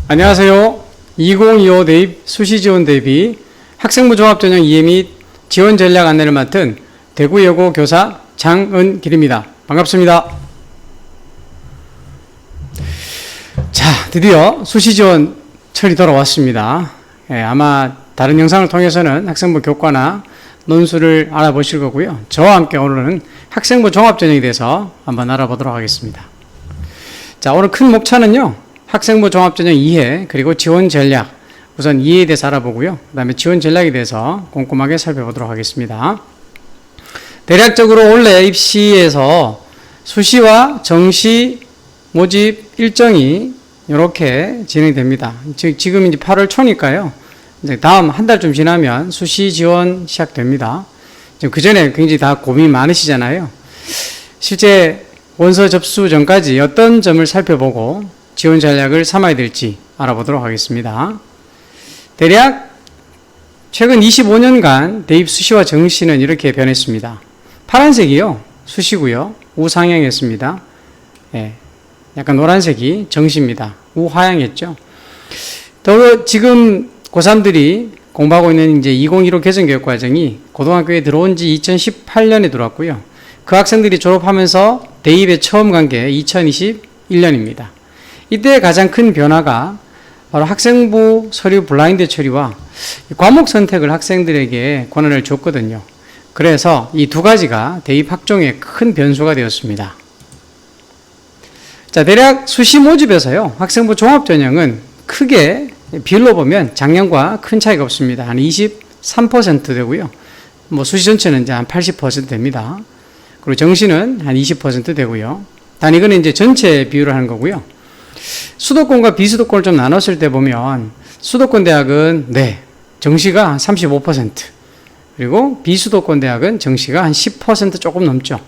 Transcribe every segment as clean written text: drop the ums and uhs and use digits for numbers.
안녕하세요. 2025 대입 수시 지원 대비 학생부 종합전형 이해 및 지원 전략 안내를 맡은 대구여고 교사 장은길입니다. 반갑습니다. 자, 드디어 수시 지원 철이 돌아왔습니다. 아마 다른 영상을 통해서는 학생부 교과나 논술을 알아보실 거고요. 저와 함께 오늘은 학생부 종합전형에 대해서 한번 알아보도록 하겠습니다. 자, 오늘 큰 목차는요. 학생부 종합전형 이해 그리고 지원 전략, 우선 이해에 대해서 알아보고요. 그 다음에 지원 전략에 대해서 꼼꼼하게 살펴보도록 하겠습니다. 대략적으로 올해 입시에서 수시와 정시 모집 일정이 이렇게 진행됩니다. 지금 이제 8월 초니까요. 이제 다음 한 달쯤 지나면 수시 지원 시작됩니다. 그 전에 굉장히 다 고민 많으시잖아요. 실제 원서 접수 전까지 어떤 점을 살펴보고 지원 전략을 삼아야 될지 알아보도록 하겠습니다. 대략 최근 25년간 대입 수시와 정시는 이렇게 변했습니다. 파란색이요, 수시고요. 우상향했습니다. 약간 노란색이 정시입니다. 우하향했죠. 또 지금 고3들이 공부하고 있는 이제 2015 개정교육과정이 고등학교에 들어온 지 2018년에 들어왔고요. 그 학생들이 졸업하면서 대입에 처음 간 게 2021년입니다. 이때 가장 큰 변화가 바로 학생부 서류 블라인드 처리와 과목 선택을 학생들에게 권한을 줬거든요. 그래서 이 두 가지가 대입 학종에 큰 변수가 되었습니다. 자, 대략 수시 모집에서요, 학생부 종합전형은 크게 비율로 보면 작년과 큰 차이가 없습니다. 한 23% 되고요. 수시 전체는 이제 한 80% 됩니다. 그리고 정시는 한 20% 되고요. 단 이거는 이제 전체 비율을 하는 거고요. 수도권과 비수도권을 좀 나눴을 때 보면 수도권 대학은 정시가 35%, 그리고 비수도권 대학은 정시가 한 10% 조금 넘죠.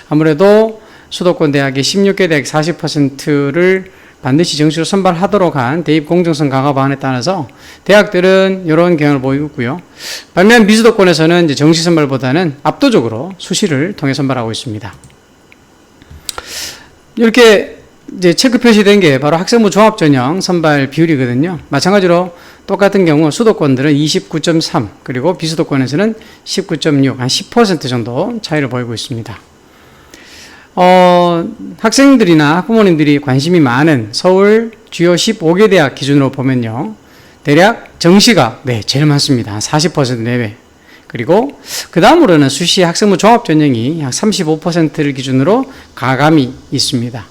아무래도 수도권 대학의 16개 대학 40%를 반드시 정시로 선발하도록 한 대입 공정성 강화 방안에 따라서 대학들은 이런 경향을 보이고 있고요. 반면 비수도권에서는 이제 정시 선발보다는 압도적으로 수시를 통해 선발하고 있습니다. 이렇게 이제 체크 표시된 게 바로 학생부 종합전형 선발 비율이거든요. 마찬가지로 똑같은 경우 수도권들은 29.3, 그리고 비수도권에서는 19.6, 한 10% 정도 차이를 보이고 있습니다. 학생들이나 학부모님들이 관심이 많은 서울 주요 15개 대학 기준으로 보면요. 대략 정시가 제일 많습니다. 한 40% 내외. 그리고 그 다음으로는 수시 학생부 종합전형이 약 35%를 기준으로 가감이 있습니다.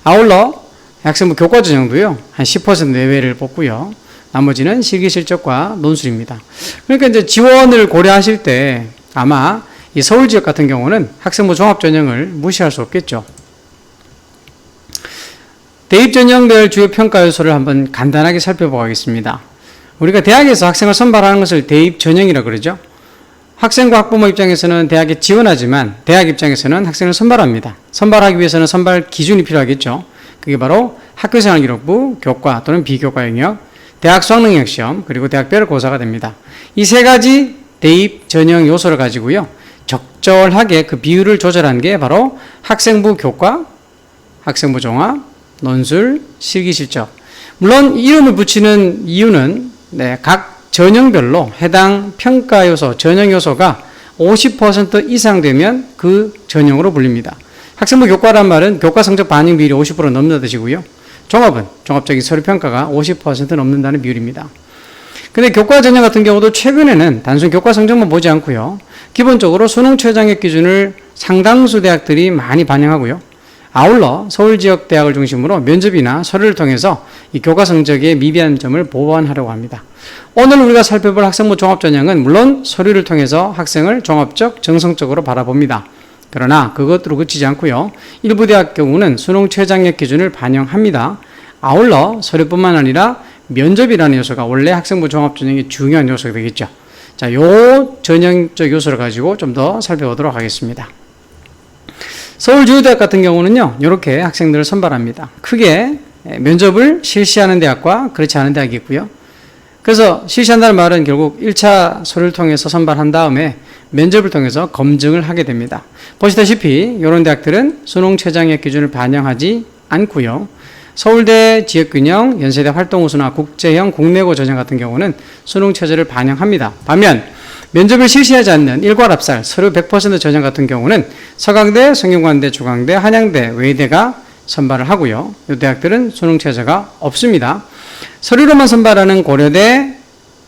아울러 학생부 교과전형도요, 한 10% 내외를 뽑고요. 나머지는 실기실적과 논술입니다. 그러니까 이제 지원을 고려하실 때 아마 이 서울 지역 같은 경우는 학생부 종합전형을 무시할 수 없겠죠. 대입전형별 주요 평가 요소를 한번 간단하게 살펴보겠습니다. 우리가 대학에서 학생을 선발하는 것을 대입전형이라고 그러죠. 학생과 학부모 입장에서는 대학에 지원하지만 대학 입장에서는 학생을 선발합니다. 선발하기 위해서는 선발 기준이 필요하겠죠. 그게 바로 학교생활기록부, 교과 또는 비교과 영역, 대학 수학능력시험, 그리고 대학별 고사가 됩니다. 이 세 가지 대입 전형 요소를 가지고요, 적절하게 그 비율을 조절한 게 바로 학생부 교과, 학생부 종합, 논술, 실기실적. 물론 이름을 붙이는 이유는 각 전형별로 해당 평가 요소, 전형 요소가 50% 이상 되면 그 전형으로 불립니다. 학생부 교과란 말은 교과 성적 반영 비율이 50% 넘는다는 뜻이고요. 종합은 종합적인 서류 평가가 50% 넘는다는 비율입니다. 근데 교과 전형 같은 경우도 최근에는 단순 교과 성적만 보지 않고요. 기본적으로 수능 최저학력 기준을 상당수 대학들이 많이 반영하고요. 아울러 서울 지역 대학을 중심으로 면접이나 서류를 통해서 이 교과 성적의 미비한 점을 보완하려고 합니다. 오늘 우리가 살펴볼 학생부 종합전형은 물론 서류를 통해서 학생을 종합적, 정성적으로 바라봅니다. 그러나 그것으로 그치지 않고요. 일부 대학 경우는 수능 최저학력 기준을 반영합니다. 아울러 서류뿐만 아니라 면접이라는 요소가 원래 학생부 종합전형의 중요한 요소가 되겠죠. 자, 요 전형적 요소를 가지고 좀 더 살펴보도록 하겠습니다. 서울주요대학 같은 경우는요, 이렇게 학생들을 선발합니다. 크게 면접을 실시하는 대학과 그렇지 않은 대학이 있고요. 그래서 실시한다는 말은 결국 1차 서류를 통해서 선발한 다음에 면접을 통해서 검증을 하게 됩니다. 보시다시피 이런 대학들은 수능 최저학력 기준을 반영하지 않고요. 서울대 지역균형, 연세대 활동우수나 국제형 국내고 전형 같은 경우는 수능 최저를 반영합니다. 반면 면접을 실시하지 않는 일괄합살, 서류 100% 전형 같은 경우는 서강대, 성균관대, 중앙대, 한양대, 외대가 선발을 하고요. 이 대학들은 수능 최저가 없습니다. 서류로만 선발하는 고려대,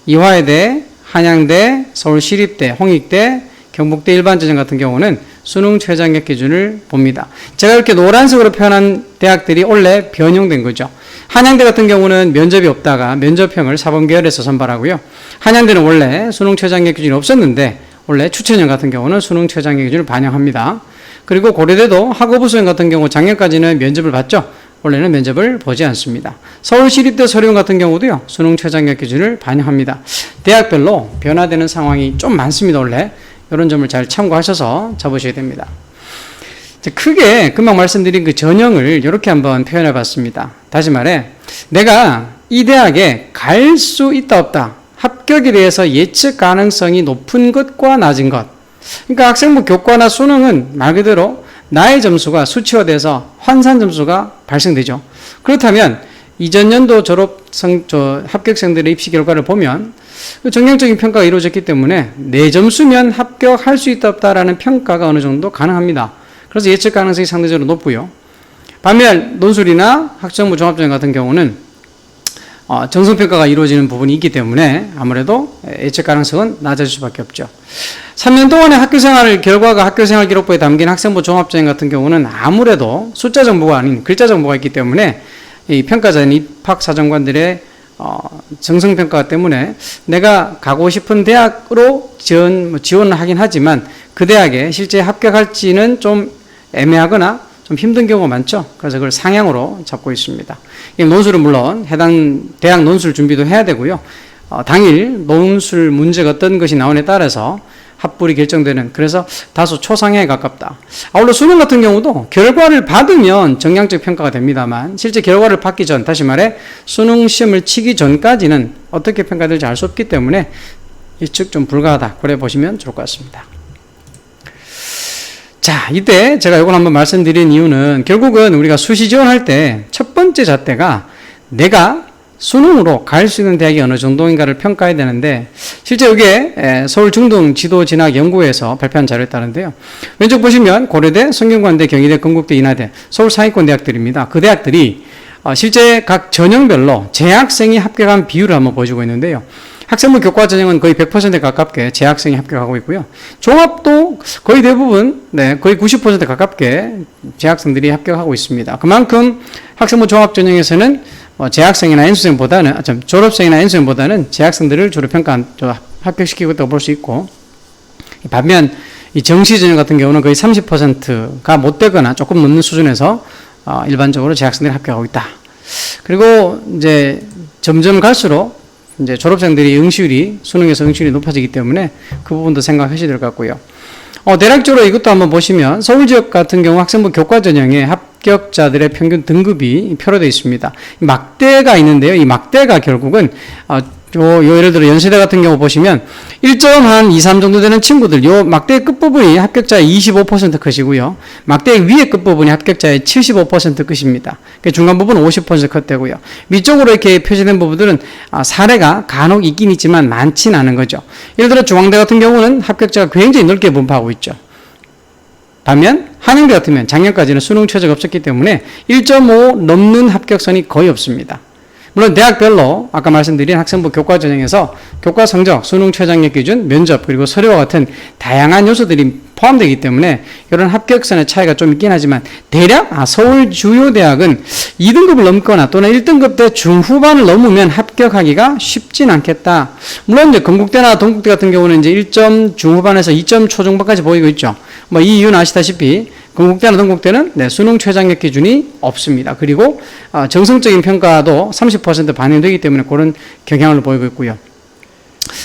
이화여대, 한양대, 서울시립대, 홍익대, 경북대 일반전형 같은 경우는 수능 최저학력 기준을 봅니다. 제가 이렇게 노란색으로 표현한 대학들이 원래 변형된 거죠. 한양대 같은 경우는 면접이 없다가 면접형을 사범계열에서 선발하고요. 한양대는 원래 수능 최저학력 기준이 없었는데 원래 추천형 같은 경우는 수능 최저학력 기준을 반영합니다. 그리고 고려대도 학업우수형 같은 경우 작년까지는 면접을 봤죠. 원래는 면접을 보지 않습니다. 서울시립대 서류형 같은 경우도요. 수능 최저학력 기준을 반영합니다. 대학별로 변화되는 상황이 좀 많습니다. 원래 이런 점을 잘 참고하셔서 잡으셔야 됩니다. 크게 금방 말씀드린 그 전형을 이렇게 한번 표현해 봤습니다. 다시 말해 내가 이 대학에 갈 수 있다 없다 합격에 대해서 예측 가능성이 높은 것과 낮은 것. 그러니까 학생부 교과나 수능은 말 그대로 나의 점수가 수치화돼서 환산 점수가 발생되죠. 그렇다면 이전 연도 합격생들의 입시 결과를 보면 정량적인 평가가 이루어졌기 때문에 내 점수면 합격할 수 있다 없다라는 평가가 어느 정도 가능합니다. 그래서 예측 가능성이 상대적으로 높고요. 반면 논술이나 학생부 종합전형 같은 경우는 정성평가가 이루어지는 부분이 있기 때문에 아무래도 예측 가능성은 낮아질 수밖에 없죠. 3년 동안의 학교생활 결과가 학교생활 기록부에 담긴 학생부 종합전형 같은 경우는 아무래도 숫자 정보가 아닌 글자 정보가 있기 때문에 이 평가자인 입학사정관들의 정성평가 때문에 내가 가고 싶은 대학으로 지원을 하긴 하지만 그 대학에 실제 합격할지는 좀 애매하거나 좀 힘든 경우가 많죠. 그래서 그걸 상향으로 잡고 있습니다. 이 논술은 물론 해당 대학 논술 준비도 해야 되고요. 당일 논술 문제가 어떤 것이 나오냐에 따라서 합불이 결정되는, 그래서 다소 초상향에 가깝다. 아울러 수능 같은 경우도 결과를 받으면 정량적 평가가 됩니다만 실제 결과를 받기 전, 다시 말해 수능 시험을 치기 전까지는 어떻게 평가될지 알 수 없기 때문에 예측 좀 불가하다. 그래 보시면 좋을 것 같습니다. 자, 이때 제가 이걸 한번 말씀드린 이유는 결국은 우리가 수시 지원할 때 첫 번째 잣대가 내가 수능으로 갈 수 있는 대학이 어느 정도인가를 평가해야 되는데 실제 이게 서울중등지도진학연구회에서 발표한 자료에 따른데요. 왼쪽 보시면 고려대, 성균관대, 경희대, 건국대, 인하대, 서울 상위권 대학들입니다. 그 대학들이 실제 각 전형별로 재학생이 합격한 비율을 한번 보여주고 있는데요. 학생부 교과 전형은 거의 100%에 가깝게 재학생이 합격하고 있고요. 종합도 거의 대부분, 거의 90%에 가깝게 재학생들이 합격하고 있습니다. 그만큼 학생부 종합 전형에서는 재학생이나 N수생보다는, 졸업생이나 N수생보다는 재학생들을 주로 합격시키고 있다고 볼 수 있고, 반면 이 정시 전형 같은 경우는 거의 30%가 못 되거나 조금 넘는 수준에서 일반적으로 재학생들이 합격하고 있다. 그리고 이제 점점 갈수록 이제 졸업생들이 수능에서 응시율이 높아지기 때문에 그 부분도 생각하셔야 될 것 같고요. 대략적으로 이것도 한번 보시면 서울 지역 같은 경우 학생부 교과 전형에 합격자들의 평균 등급이 표로 되어 있습니다. 막대가 있는데요. 이 막대가 결국은 예를 들어 연세대 같은 경우 보시면 1.23 정도 되는 친구들, 요 막대의 끝부분이 합격자의 25% 컷이고요. 막대의 위의 끝부분이 합격자의 75% 컷입니다. 중간 부분은 50% 컷되고요. 위쪽으로 이렇게 표시된 부분들은 사례가 간혹 있긴 있지만 많지는 않은 거죠. 예를 들어 중앙대 같은 경우는 합격자가 굉장히 넓게 분포하고 있죠. 반면 한양대 같으면 작년까지는 수능 최저가 없었기 때문에 1.5 넘는 합격선이 거의 없습니다. 물론 대학별로 아까 말씀드린 학생부 교과 전형에서 교과 성적, 수능 최저학력 기준, 면접, 그리고 서류와 같은 다양한 요소들이 포함되기 때문에 이런 합격선의 차이가 좀 있긴 하지만 대략 서울 주요 대학은 2등급을 넘거나 또는 1등급 대 중후반을 넘으면 합격하기가 쉽진 않겠다. 물론 이제 건국대나 동국대 같은 경우는 이제 1점 중후반에서 2점 초중반까지 보이고 있죠. 이 이유는 아시다시피 건국대나 동국대는 수능 최저학력 기준이 없습니다. 그리고 정성적인 평가도 30% 반영되기 때문에 그런 경향을 보이고 있고요.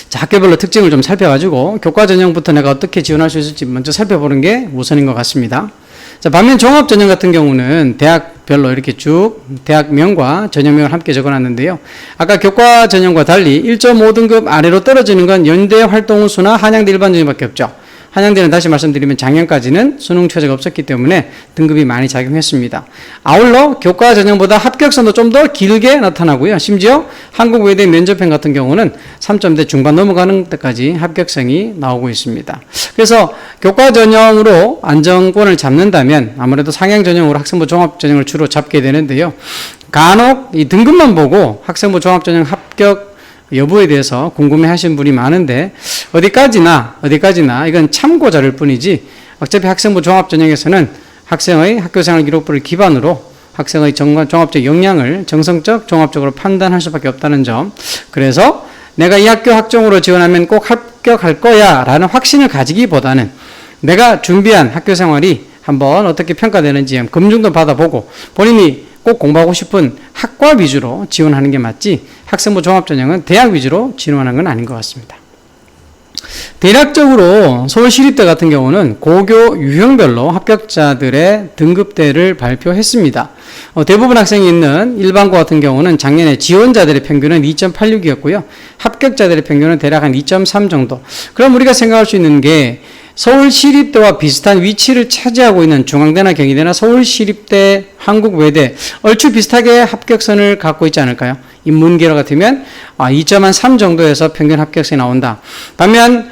자, 학교별로 특징을 좀 살펴가지고 교과 전형부터 내가 어떻게 지원할 수 있을지 먼저 살펴보는 게 우선인 것 같습니다. 자, 반면 종합 전형 같은 경우는 대학별로 이렇게 쭉 대학명과 전형명을 함께 적어놨는데요. 아까 교과 전형과 달리 1.5등급 아래로 떨어지는 건 연대 활동우수나 한양대 일반전형밖에 없죠. 한양대는 다시 말씀드리면 작년까지는 수능 최저가 없었기 때문에 등급이 많이 작용했습니다. 아울러 교과 전형보다 합격선도 좀 더 길게 나타나고요. 심지어 한국외대 면접형 같은 경우는 3점대 중반 넘어가는 데까지 합격성이 나오고 있습니다. 그래서 교과 전형으로 안정권을 잡는다면 아무래도 상향 전형으로 학생부 종합 전형을 주로 잡게 되는데요. 간혹 이 등급만 보고 학생부 종합 전형 합격 여부에 대해서 궁금해 하시는 분이 많은데 어디까지나 이건 참고자료일 뿐이지 어차피 학생부 종합 전형에서는 학생의 학교생활 기록부를 기반으로 학생의 종합적 역량을 정성적 종합적으로 판단할 수밖에 없다는 점. 그래서 내가 이 학교 학종으로 지원하면 꼭 합격할 거야 라는 확신을 가지기보다는 내가 준비한 학교생활이 한번 어떻게 평가되는지 검증도 받아보고 본인이 꼭 공부하고 싶은 학과 위주로 지원하는 게 맞지 학생부 종합전형은 대학 위주로 지원하는 건 아닌 것 같습니다. 대략적으로 서울시립대 같은 경우는 고교 유형별로 합격자들의 등급대를 발표했습니다. 대부분 학생이 있는 일반고 같은 경우는 작년에 지원자들의 평균은 2.86이었고요. 합격자들의 평균은 대략 한 2.3 정도. 그럼 우리가 생각할 수 있는 게 서울시립대와 비슷한 위치를 차지하고 있는 중앙대나 경희대나 서울시립대, 한국외대 얼추 비슷하게 합격선을 갖고 있지 않을까요? 인문계로 같으면 2.3 정도에서 평균 합격선이 나온다. 반면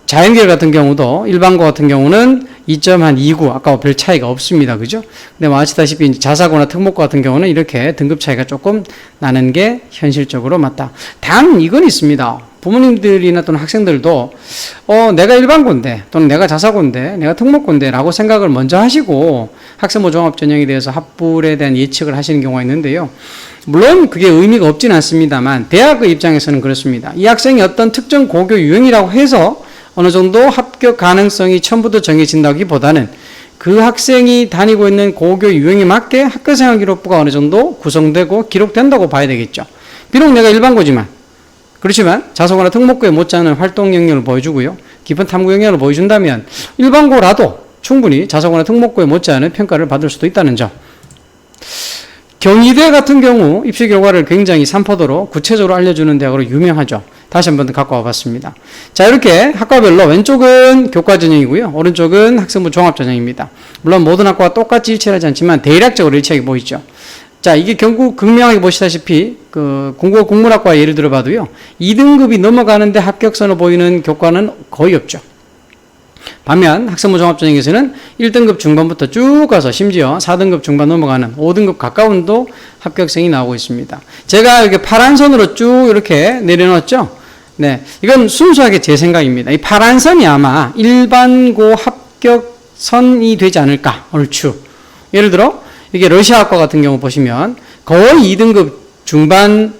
자연계열 같은 경우도 일반고 같은 경우는 2.29 아까 별 차이가 없습니다. 그죠? 근데 아시다시피 자사고나 특목고 같은 경우는 이렇게 등급 차이가 조금 나는 게 현실적으로 맞다. 단 이건 있습니다. 부모님들이나 또는 학생들도 내가 일반고인데 또는 내가 자사고인데 내가 특목고인데 라고 생각을 먼저 하시고 학생부 종합전형에 대해서 합불에 대한 예측을 하시는 경우가 있는데요. 물론 그게 의미가 없지는 않습니다만 대학의 입장에서는 그렇습니다. 이 학생이 어떤 특정 고교 유형이라고 해서 어느 정도 합격 가능성이 처음부터 정해진다기보다는 그 학생이 다니고 있는 고교 유형에 맞게 학교생활 기록부가 어느 정도 구성되고 기록된다고 봐야 되겠죠. 비록 내가 일반고지만 그렇지만 자사고나 특목고에 못지않은 활동 영역을 보여주고요. 깊은 탐구 영역을 보여준다면 일반고라도 충분히 자사고나 특목고에 못지않은 평가를 받을 수도 있다는 점. 경희대 같은 경우 입시 결과를 굉장히 산포도로 구체적으로 알려주는 대학으로 유명하죠. 다시 한번 갖고 와봤습니다. 자, 이렇게 학과별로 왼쪽은 교과 전형이고요. 오른쪽은 학생부 종합 전형입니다. 물론 모든 학과가 똑같이 일치하지 않지만 대략적으로 일치하게 보이죠. 자, 이게 결국 극명하게 보시다시피 공고 국문학과 예를 들어봐도요. 2등급이 넘어가는데 합격선을 보이는 교과는 거의 없죠. 반면 학생부 종합전형에서는 1등급 중반부터 쭉 가서 심지어 4등급 중반 넘어가는 5등급 가까운도 합격생이 나오고 있습니다. 제가 이렇게 파란 선으로 쭉 이렇게 내려놨죠. 네, 이건 순수하게 제 생각입니다. 이 파란 선이 아마 일반고 합격선이 되지 않을까 얼추. 예를 들어 이게 러시아학과 같은 경우 보시면 거의 2등급 중반에도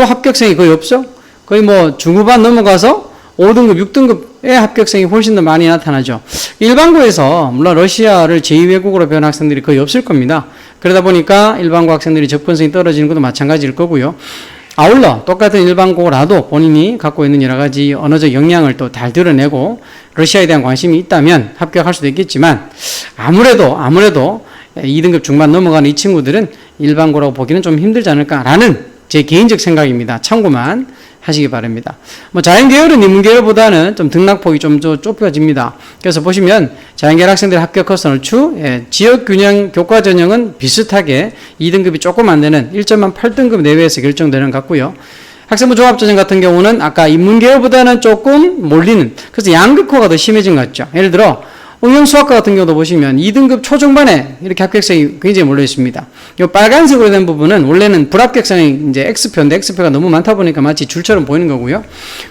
합격생이 거의 없죠. 거의 뭐 중후반 넘어가서 5등급, 6등급의 합격생이 훨씬 더 많이 나타나죠. 일반고에서 물론 러시아를 제2외국어로 배우는 학생들이 거의 없을 겁니다. 그러다 보니까 일반고 학생들이 접근성이 떨어지는 것도 마찬가지일 거고요. 아울러 똑같은 일반고라도 본인이 갖고 있는 여러 가지 언어적 역량을 또 잘 드러내고 러시아에 대한 관심이 있다면 합격할 수도 있겠지만 아무래도 2등급 중반 넘어가는 이 친구들은 일반고라고 보기는 좀 힘들지 않을까라는 제 개인적 생각입니다. 참고만 하시기 바랍니다. 자연계열은 인문계열보다는 좀 등락폭이 좀 좁혀집니다. 그래서 보시면 자연계열 학생들의 합격 컷은 얼추 지역균형 교과 전형은 비슷하게 2등급이 조금 안 되는 1.8등급 내외에서 결정되는 것 같고요. 학생부 종합전형 같은 경우는 아까 인문계열보다는 조금 몰리는, 그래서 양극화가 더 심해진 것 같죠. 예를 들어 응용수학과 같은 경우도 보시면 2등급 초중반에 이렇게 합격생이 굉장히 몰려 있습니다. 이 빨간색으로 된 부분은 원래는 불합격생이 이제 X표인데 X표가 너무 많다 보니까 마치 줄처럼 보이는 거고요.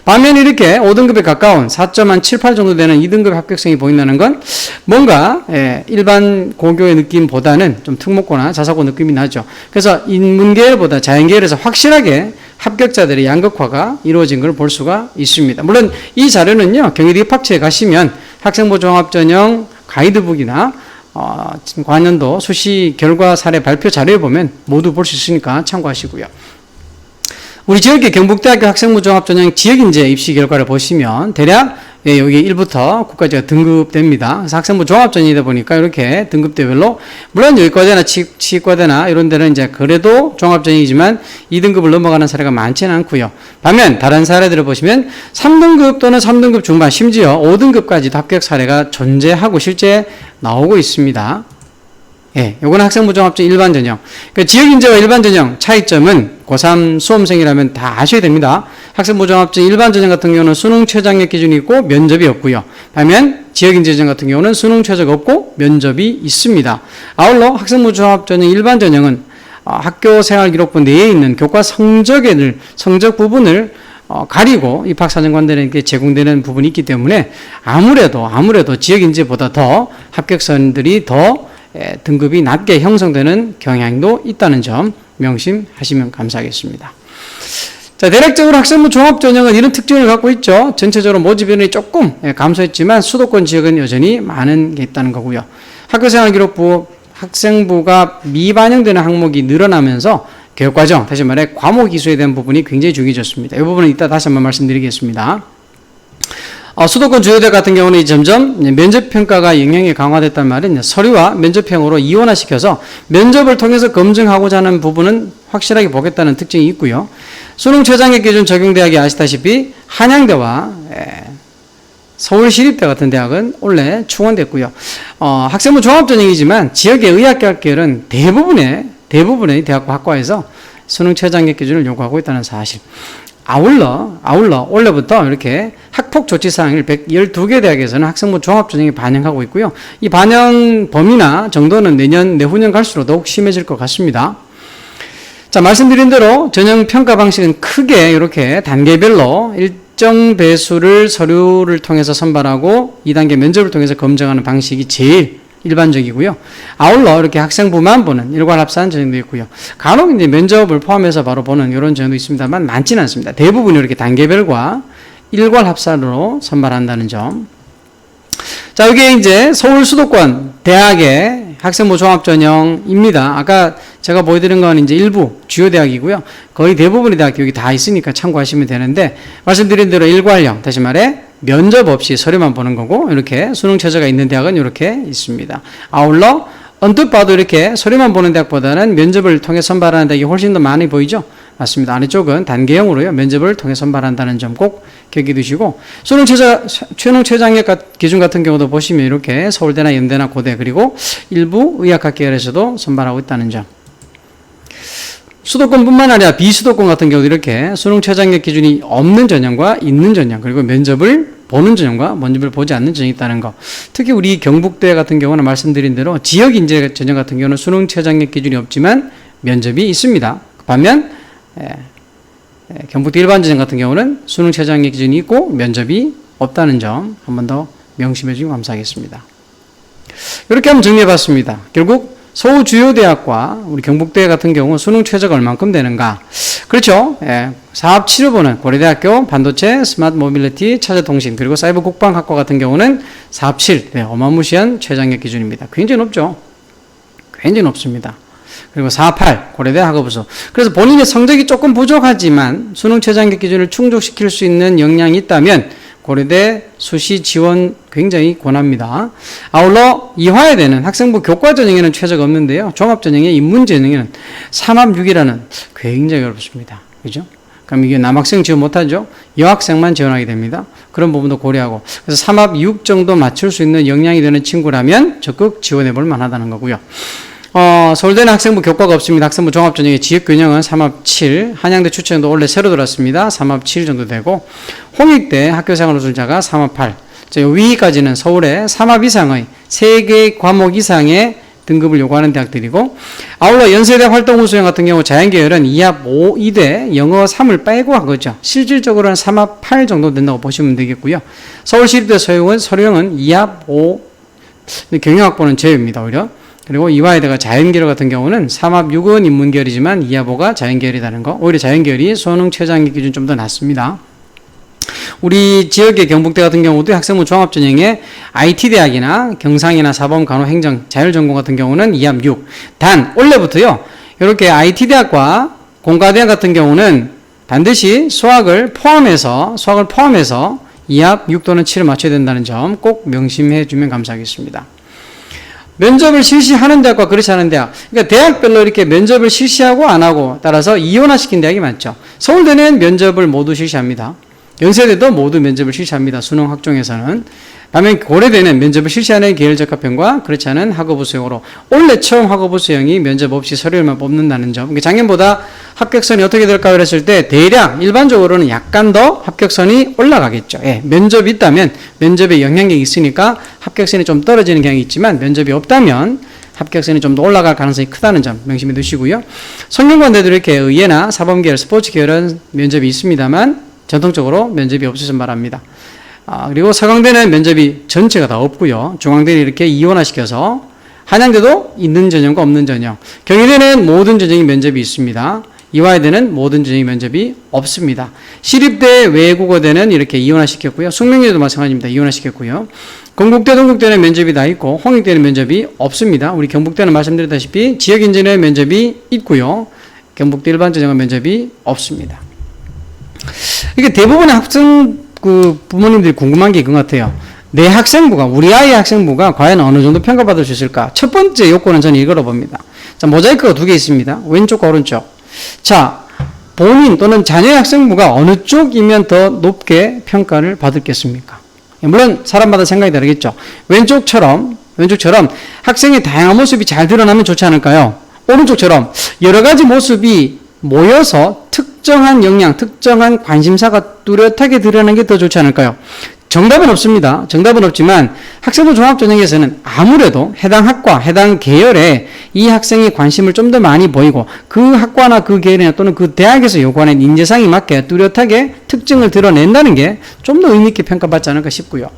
반면에 이렇게 5등급에 가까운 4.78 정도 되는 2등급 합격생이 보인다는 건 뭔가 일반 고교의 느낌보다는 좀 특목고나 자사고 느낌이 나죠. 그래서 인문계열보다 자연계열에서 확실하게 합격자들의 양극화가 이루어진 걸 볼 수가 있습니다. 물론 이 자료는요, 경희대 입학처에 가시면 학생부 종합전형 가이드북이나 관연도 수시 결과 사례 발표 자료에 보면 모두 볼 수 있으니까 참고하시고요. 우리 지역의 경북대학교 학생부 종합전형 지역인재 입시 결과를 보시면 대략 예, 여기 1부터 9까지가 등급됩니다. 그래서 학생부 종합전형이다 보니까 이렇게 등급대별로, 물론 의과대나 치과대나 이런 데는 이제 그래도 종합전형이지만 2등급을 넘어가는 사례가 많지는 않고요. 반면 다른 사례들을 보시면 3등급 또는 3등급 중반, 심지어 5등급까지도 합격 사례가 존재하고 실제 나오고 있습니다. 예, 요건 학생부 종합전형 일반 전형. 그 지역인재와 일반 전형 차이점은 고3 수험생이라면 다 아셔야 됩니다. 학생부 종합전형 일반 전형 같은 경우는 수능 최저학력 기준이 있고 면접이 없고요. 반면 지역인재 전형 같은 경우는 수능 최저가 없고 면접이 있습니다. 아울러 학생부 종합전형 일반 전형은 학교 생활 기록부 내에 있는 교과 성적 부분을 가리고 입학사정관들에게 제공되는 부분이 있기 때문에 아무래도 지역인재보다 더 합격선들이 더 등급이 낮게 형성되는 경향도 있다는 점 명심하시면 감사하겠습니다. 자, 대략적으로 학생부 종합전형은 이런 특징을 갖고 있죠. 전체적으로 모집 인원이 조금 감소했지만 수도권 지역은 여전히 많은 게 있다는 거고요. 학교생활기록부 학생부가 미반영되는 항목이 늘어나면서 교육과정, 다시 말해 과목 이수에 대한 부분이 굉장히 중요해졌습니다. 이 부분은 이따 다시 한번 말씀드리겠습니다. 수도권 주요대 같은 경우는 점점 면접평가가 영향이 강화됐단 말은 서류와 면접형으로 이원화시켜서 면접을 통해서 검증하고자 하는 부분은 확실하게 보겠다는 특징이 있고요. 수능 최저학력 기준 적용대학이 아시다시피 한양대와 서울시립대 같은 대학은 원래 충원됐고요. 학생부 종합전형이지만 지역의 의학계열은 대부분의 대학과 학과에서 수능 최저학력 기준을 요구하고 있다는 사실. 아울러 올해부터 이렇게 학폭 조치 사항을 112개 대학에서는 학생부 종합전형에 반영하고 있고요. 이 반영 범위나 정도는 내후년 갈수록 더욱 심해질 것 같습니다. 자, 말씀드린 대로 전형 평가 방식은 크게 이렇게 단계별로 일정 배수를 서류를 통해서 선발하고 2단계 면접을 통해서 검증하는 방식이 제일 일반적이고요. 아울러 이렇게 학생부만 보는 일괄합산 전형도 있고요. 간혹 이제 면접을 포함해서 바로 보는 이런 전형도 있습니다만 많지는 않습니다. 대부분 이렇게 단계별과 일괄합산으로 선발한다는 점. 자, 이게 이제 서울 수도권 대학의 학생부 종합전형입니다. 아까 제가 보여드린 건 이제 일부 주요 대학이고요. 거의 대부분의 대학 여기 다 있으니까 참고하시면 되는데, 말씀드린 대로 일괄형, 다시 말해 면접 없이 서류만 보는 거고, 이렇게 수능 최저가 있는 대학은 이렇게 있습니다. 아울러 언뜻 봐도 이렇게 서류만 보는 대학보다는 면접을 통해 선발하는 대학이 훨씬 더 많이 보이죠? 맞습니다. 아래쪽은 단계형으로요, 면접을 통해 선발한다는 점 꼭 기억해 두시고, 수능 최저학력 기준 같은 경우도 보시면 이렇게 서울대나 연대나 고대, 그리고 일부 의학학 계열에서도 선발하고 있다는 점. 수도권뿐만 아니라 비수도권 같은 경우도 이렇게 수능 최저학력 기준이 없는 전형과 있는 전형, 그리고 면접을 보는 전형과 면접을 보지 않는 전형이 있다는 거. 특히 우리 경북대 같은 경우는 말씀드린 대로 지역인재 전형 같은 경우는 수능 최저학력 기준이 없지만 면접이 있습니다. 반면 경북대 일반 전형 같은 경우는 수능 최저학력 기준이 있고 면접이 없다는 점 한 번 더 명심해 주시면 감사하겠습니다. 이렇게 한번 정리해 봤습니다. 결국 서울 주요 대학과 우리 경북대 같은 경우 수능 최저가 얼만큼 되는가? 그렇죠. 사업 치료보는 고려대학교 반도체, 스마트 모빌리티, 차세통신, 그리고 사이버 국방학과 같은 경우는 4.7, 어마무시한 최저학력 기준입니다. 굉장히 높죠. 굉장히 높습니다. 그리고 4.8 고려대 학업부서. 그래서 본인의 성적이 조금 부족하지만 수능 최저학력 기준을 충족시킬 수 있는 역량이 있다면 고려대 수시 지원 굉장히 권합니다. 아울러 이화여대는 학생부 교과 전형에는 최저가 없는데요. 종합 전형의 인문 전형에는 3합6이라는 굉장히 어렵습니다. 그죠? 그럼 이게 남학생 지원 못하죠? 여학생만 지원하게 됩니다. 그런 부분도 고려하고. 그래서 3합6 정도 맞출 수 있는 역량이 되는 친구라면 적극 지원해 볼 만하다는 거고요. 서울대는 학생부 교과가 없습니다. 학생부 종합전형의 지역균형은 3합7, 한양대 추천도 원래 새로 들었습니다. 3합7 정도 되고, 홍익대 학교생활 노출자가 3합8. 위까지는 서울에 3합 이상의 3개 과목 이상의 등급을 요구하는 대학들이고, 아울러 연세대 활동우수형 같은 경우 자연계열은 2합 5, 2대 영어 3을 빼고 한 거죠. 실질적으로는 3합 8 정도 된다고 보시면 되겠고요. 서울시립대 서류형은 2합 5, 경영학부는 제외입니다. 오히려. 그리고 이화여대가 자연계열 같은 경우는 3합 6은 인문계열이지만 2합 5가 자연계열이라는 거. 오히려 자연계열이 수능 최저학력 기준 좀 더 낮습니다. 우리 지역의 경북대 같은 경우도 학생부 종합전형에 IT대학이나 경상이나 사범, 간호, 행정, 자율전공 같은 경우는 2합 6. 단 원래부터요, 이렇게 IT대학과 공과대학 같은 경우는 반드시 수학을 포함해서 2합 6 또는 7을 맞춰야 된다는 점 꼭 명심해 주면 감사하겠습니다. 면접을 실시하는 대학과 그렇지 않은 대학, 그러니까 대학별로 이렇게 면접을 실시하고 안 하고 따라서 이원화시킨 대학이 많죠. 서울대는 면접을 모두 실시합니다. 연세대도 모두 면접을 실시합니다. 수능 확정에서는. 반면 고려대는 면접을 실시하는 계열적합형과 그렇지 않은 학업부 수형으로 올해 처음 학업부 수형이 면접 없이 서류만 뽑는다는 점. 그러니까 작년보다 합격선이 어떻게 될까 그랬을 때 대략 일반적으로는 약간 더 합격선이 올라가겠죠. 예, 면접이 있다면 면접에 영향력이 있으니까 합격선이 좀 떨어지는 경향이 있지만 면접이 없다면 합격선이 좀 더 올라갈 가능성이 크다는 점 명심해 두시고요. 성균관대도 이렇게 의예나 사범계열, 스포츠 계열은 면접이 있습니다만 전통적으로 면접이 없으신 바랍니다. 그리고 서강대는 면접이 전체가 다 없고요. 중앙대는 이렇게 이원화시켜서 한양대도 있는 전형과 없는 전형. 경희대는 모든 전형이 면접이 있습니다. 이화여대는 모든 전형이 면접이 없습니다. 시립대 외국어대는 이렇게 이원화시켰고요. 숙명여대도 마찬가지입니다. 이원화시켰고요. 건국대, 동국대는 면접이 다 있고 홍익대는 면접이 없습니다. 우리 경북대는 말씀드렸다시피 지역인재는 면접이 있고요. 경북대 일반 전형은 면접이 없습니다. 이게 대부분의 학생 부모님들이 궁금한 게 그거 같아요. 내 학생부가, 우리 아이의 학생부가 과연 어느 정도 평가받을 수 있을까? 첫 번째 요건은 저는 이거로 봅니다. 자, 모자이크가 2개 있습니다. 왼쪽과 오른쪽. 자, 본인 또는 자녀의 학생부가 어느 쪽이면 더 높게 평가를 받겠습니까? 물론 사람마다 생각이 다르겠죠. 왼쪽처럼 학생의 다양한 모습이 잘 드러나면 좋지 않을까요? 오른쪽처럼 여러 가지 모습이 모여서 특정한 역량, 특정한 관심사가 뚜렷하게 드러나는 게 더 좋지 않을까요? 정답은 없습니다. 정답은 없지만 학생부 종합전형에서는 아무래도 해당 학과, 해당 계열에 이 학생의 관심을 좀 더 많이 보이고 그 학과나 그 계열이나 또는 그 대학에서 요구하는 인재상에 맞게 뚜렷하게 특징을 드러낸다는 게 좀 더 의미 있게 평가받지 않을까 싶고요.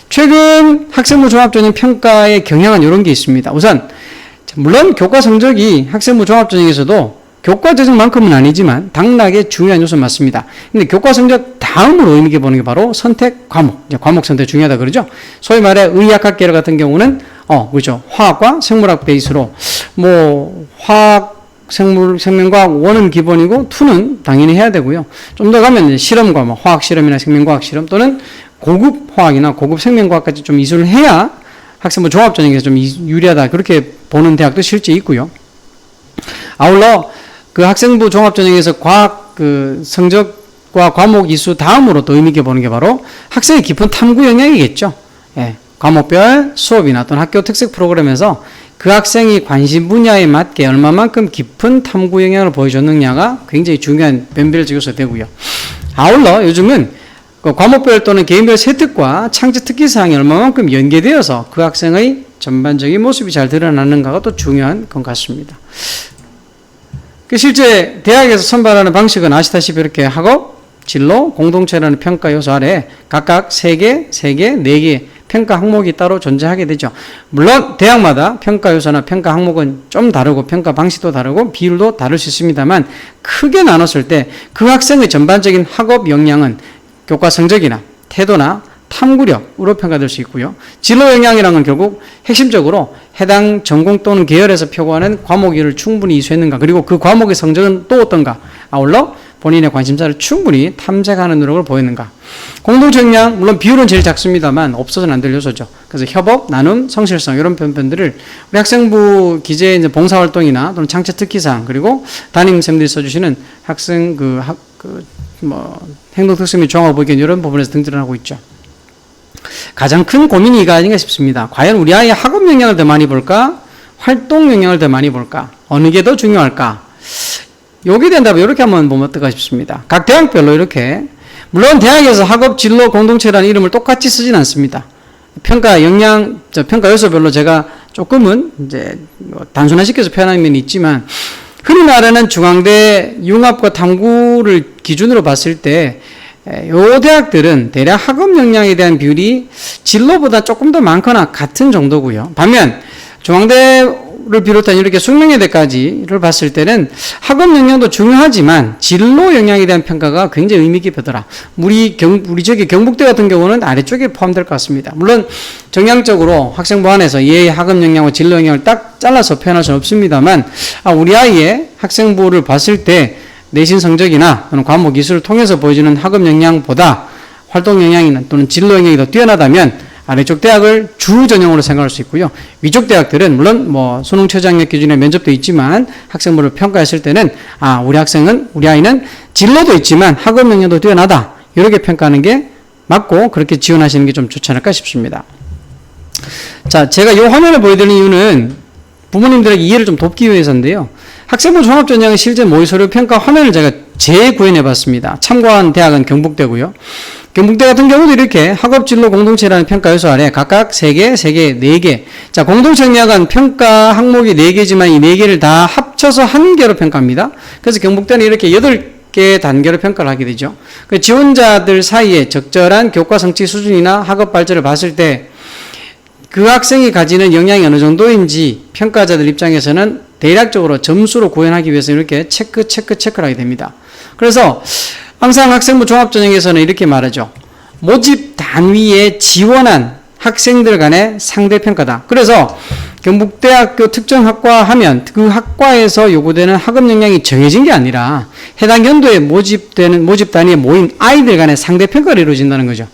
최근 학생부 종합전형 평가의 경향은 이런 게 있습니다. 우선 물론 교과 성적이 학생부 종합전형에서도 교과 재정만큼은 아니지만 당락의 중요한 요소 맞습니다. 근데 교과 성적 다음으로 의미 있게 보는 게 바로 선택 과목. 과목 선택 중요하다 그러죠. 소위 말해 의학학 계열 같은 경우는 그렇죠. 화학과 생물학 베이스로 화학, 생명과학 1은 기본이고 2는 당연히 해야 되고요. 좀 더 가면 실험과 화학 실험이나 생명과학 실험 또는 고급 화학이나 고급 생명과학까지 좀 이수를 해야 학생부 종합전형에서 좀 유리하다 그렇게 보는 대학도 실제 있고요. 아울러 그 학생부 종합전형에서 과학 성적과 과목 이수 다음으로 또 의미 있게 보는 게 바로 학생의 깊은 탐구 영역이겠죠. 예, 과목별 수업이나 또는 학교 특색 프로그램에서 그 학생이 관심 분야에 맞게 얼마만큼 깊은 탐구 영역을 보여줬느냐가 굉장히 중요한 변별적 요소 되고요. 아울러 요즘은 과목별 또는 개인별 세특과 창제 특기사항이 얼마만큼 연계되어서 그 학생의 전반적인 모습이 잘 드러나는가가 또 중요한 것 같습니다. 실제 대학에서 선발하는 방식은 아시다시피 이렇게 학업, 진로, 공동체라는 평가 요소 아래 각각 3개, 4개 평가 항목이 따로 존재하게 되죠. 물론 대학마다 평가 요소나 평가 항목은 좀 다르고 평가 방식도 다르고 비율도 다를 수 있습니다만 크게 나눴을 때 그 학생의 전반적인 학업 역량은 교과 성적이나 태도나 탐구력으로 평가될 수 있고요. 진로 역량이라는 건 결국 핵심적으로 해당 전공 또는 계열에서 표구하는 과목을 충분히 이수했는가, 그리고 그 과목의 성적은 또 어떤가, 아울러 본인의 관심사를 충분히 탐색하는 노력을 보였는가. 공동체 역량, 물론 비율은 제일 작습니다만 없어서는 안 될 요소죠. 그래서 협업, 나눔, 성실성 이런 편들을 우리 학생부 기재 이제 봉사활동이나 또는 창체 특기사항, 그리고 담임쌤들이 써주시는 학생 행동 특성 및 종합 의견 이런 부분에서 등장을 하고 있죠. 가장 큰 고민이 이거 아닌가 싶습니다. 과연 우리 아이의 학업 역량을 더 많이 볼까? 활동 역량을 더 많이 볼까? 어느 게 더 중요할까? 여기에 대한 답을 이렇게 한번 보면 어떨까 싶습니다. 각 대학별로 이렇게, 물론 대학에서 학업, 진로, 공동체라는 이름을 똑같이 쓰진 않습니다. 평가 역량, 평가 요소별로 제가 조금은 이제 단순화시켜서 표현하는 면이 있지만, 흔히 말하는 중앙대 융합과 탐구를 기준으로 봤을 때 요 대학들은 대략 학업 역량에 대한 비율이 진로보다 조금 더 많거나 같은 정도고요. 반면 중앙대를 비롯한 이렇게 숙명여대까지를 봤을 때는 학업 역량도 중요하지만 진로 역량에 대한 평가가 굉장히 의미 깊더라. 우리 저기 경북대 같은 경우는 아래쪽에 포함될 것 같습니다. 물론 정량적으로 학생부 안에서 얘의 학업 역량과 진로 역량을 딱 잘라서 표현할 수는 없습니다만, 우리 아이의 학생부를 봤을 때 내신 성적이나 또는 과목 이수를 통해서 보여주는 학업 역량보다 활동 역량이나 또는 진로 역량이 더 뛰어나다면 아래쪽 대학을 주 전형으로 생각할 수 있고요. 위쪽 대학들은 물론 뭐 수능 최저학력 기준에 면접도 있지만 학생부를 평가했을 때는 우리 아이는 진로도 있지만 학업 능력도 뛰어나다. 이렇게 평가하는 게 맞고 그렇게 지원하시는 게 좀 좋지 않을까 싶습니다. 자, 제가 이 화면을 보여드리는 이유는 부모님들에게 이해를 좀 돕기 위해서인데요. 학생부 종합전형의 실제 모의서류 평가 화면을 제가 재구현해 봤습니다. 참고한 대학은 경북대고요. 경북대 같은 경우도 이렇게 학업진로 공동체라는 평가 요소 아래 각각 3개, 3개, 4개. 자, 공동청약은 평가 항목이 4개지만 이 4개를 다 합쳐서 한 개로 평가합니다. 그래서 경북대는 이렇게 8개 단계로 평가를 하게 되죠. 그 지원자들 사이에 적절한 교과 성취 수준이나 학업 발전을 봤을 때 그 학생이 가지는 역량이 어느 정도인지 평가자들 입장에서는 대략적으로 점수로 구현하기 위해서 이렇게 체크를 하게 됩니다. 그래서 항상 학생부 종합전형에서는 이렇게 말하죠. 모집 단위에 지원한 학생들 간의 상대평가다. 그래서 경북대학교 특정 학과 하면 그 학과에서 요구되는 학업 역량이 정해진 게 아니라 해당 연도에 모집 단위에 모인 아이들 간의 상대평가를 이루어진다는 거죠.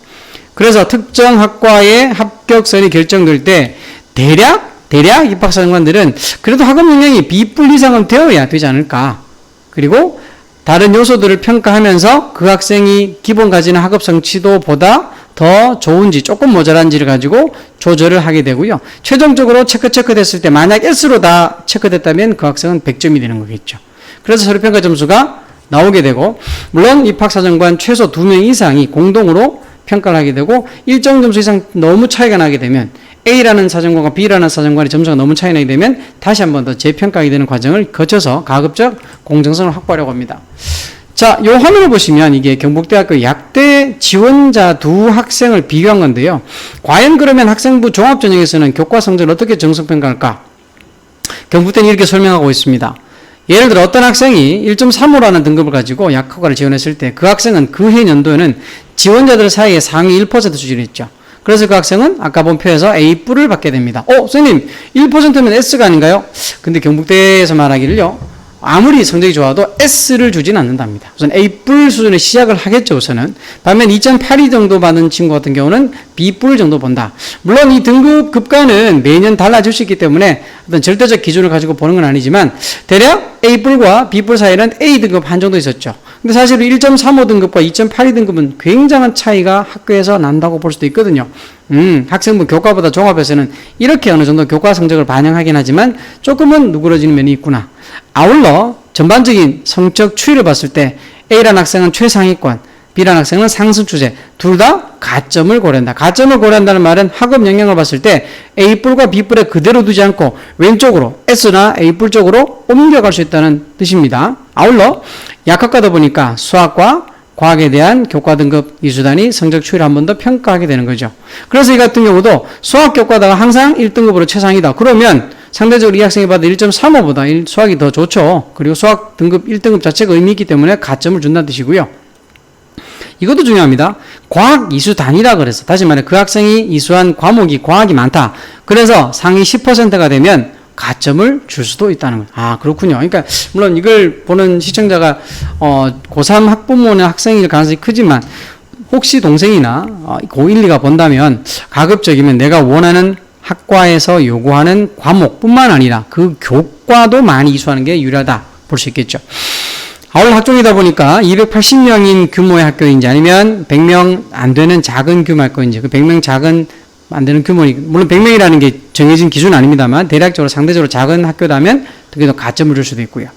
그래서 특정 학과의 합격선이 결정될 때 대략 입학사정관들은 그래도 학업 역량이 B+ 이상은 되어야 되지 않을까. 그리고 다른 요소들을 평가하면서 그 학생이 기본 가지는 학업 성취도보다 더 좋은지 조금 모자란지를 가지고 조절을 하게 되고요. 최종적으로 체크됐을 때 만약 S로 다 체크됐다면 그 학생은 100점이 되는 거겠죠. 그래서 서류평가 점수가 나오게 되고 물론 입학사정관 최소 2명 이상이 공동으로 평가를 하게 되고 일정 점수 이상 너무 차이가 나게 되면 A라는 사정관과 B라는 사정관의 점수가 너무 차이 나게 되면 다시 한 번 더 재평가하게 되는 과정을 거쳐서 가급적 공정성을 확보하려고 합니다. 자, 이 화면을 보시면 이게 경북대학교 약대 지원자 두 학생을 비교한 건데요. 과연 그러면 학생부 종합전형에서는 교과 성적을 어떻게 정성평가할까? 경북대는 이렇게 설명하고 있습니다. 예를 들어 어떤 학생이 1.35라는 등급을 가지고 약학과를 지원했을 때 그 학생은 그 해 연도에는 지원자들 사이에 상위 1% 수준이 있죠. 그래서 그 학생은 아까 본 표에서 A+를 받게 됩니다. 선생님 1%면 S가 아닌가요? 근데 경북대에서 말하기를요. 아무리 성적이 좋아도 S를 주진 않는답니다. 우선 A+ 수준의 시작을 하겠죠, 우선은. 반면 2.82 정도 받은 친구 같은 경우는 B+ 정도 본다. 물론 이 등급 급가는 매년 달라질 수 있기 때문에 어떤 절대적 기준을 가지고 보는 건 아니지만 대략 A+과 B+ 사이에는 A 등급 한 정도 있었죠. 근데 사실 1.35 등급과 2.82 등급은 굉장한 차이가 학교에서 난다고 볼 수도 있거든요. 학생부 교과보다 종합에서는 이렇게 어느 정도 교과 성적을 반영하긴 하지만 조금은 누그러지는 면이 있구나. 아울러 전반적인 성적 추이를 봤을 때 A라는 학생은 최상위권, B라는 학생은 상승 추세, 둘 다 가점을 고려한다. 가점을 고려한다는 말은 학업 역량을 봤을 때 A+과 B+에 그대로 두지 않고 왼쪽으로 S나 A+ 쪽으로 옮겨갈 수 있다는 뜻입니다. 아울러 약학과다 보니까 수학과 과학에 대한 교과 등급 이수단이 성적 추이를 한 번 더 평가하게 되는 거죠. 그래서 이 같은 경우도 수학 교과다가 항상 1등급으로 최상이다. 그러면 상대적으로 이 학생이 받은 1.35보다 수학이 더 좋죠. 그리고 수학 등급 1등급 자체가 의미 있기 때문에 가점을 준다는 뜻이고요. 이것도 중요합니다. 과학 이수단이라 그래서 다시 말해 그 학생이 이수한 과목이 과학이 많다. 그래서 상위 10%가 되면 가점을 줄 수도 있다는 거예요. 그렇군요. 그러니까 물론 이걸 보는 시청자가 고3 학부모나 학생일 가능성이 크지만 혹시 동생이나 고1, 2가 본다면 가급적이면 내가 원하는 학과에서 요구하는 과목뿐만 아니라 그 교과도 많이 이수하는 게 유리하다 볼 수 있겠죠. 아울러 학종이다 보니까 280명인 규모의 학교인지 아니면 100명 안 되는 작은 규모 학교인지 그 100명 작은 안 되는 규모니 물론 100명이라는 게 정해진 기준은 아닙니다만 대략적으로 상대적으로 작은 학교라면 되게 더 가점을 줄 수도 있고요.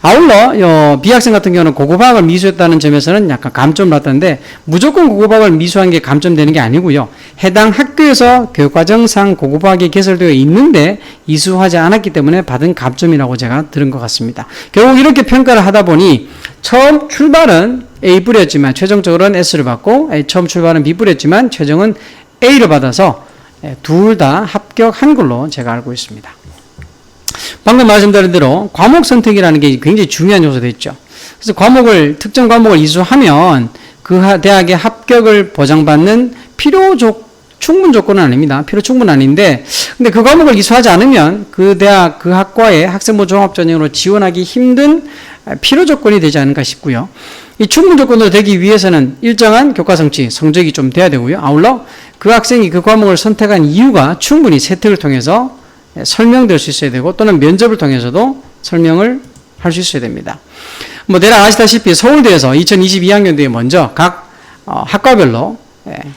아울러 B학생 같은 경우는 고고학을 미수했다는 점에서는 약간 감점을 받았는데 무조건 고고학을 미수한 게 감점되는 게 아니고요. 해당 학교에서 교육과정상 고고학이 개설되어 있는데 이수하지 않았기 때문에 받은 감점이라고 제가 들은 것 같습니다. 결국 이렇게 평가를 하다 보니 처음 출발은 A+였지만 최종적으로는 S를 받고 처음 출발은 B+였지만 최종은 A를 받아서 둘 다 합격한 걸로 제가 알고 있습니다. 방금 말씀드린 대로 과목 선택이라는 게 굉장히 중요한 요소가 있죠. 그래서 특정 과목을 이수하면 그 대학의 합격을 보장받는 충분 조건은 아닙니다. 필요 충분 아닌데, 근데 그 과목을 이수하지 않으면 그 대학, 그 학과에 학생부 종합전형으로 지원하기 힘든 필요 조건이 되지 않을까 싶고요. 이 충분 조건으로 되기 위해서는 일정한 교과 성취, 성적이 좀 돼야 되고요. 아울러 그 학생이 그 과목을 선택한 이유가 충분히 세특을 통해서 설명될 수 있어야 되고 또는 면접을 통해서도 설명을 할 수 있어야 됩니다. 뭐 대략 아시다시피 서울대에서 2022학년도에 먼저 각 학과별로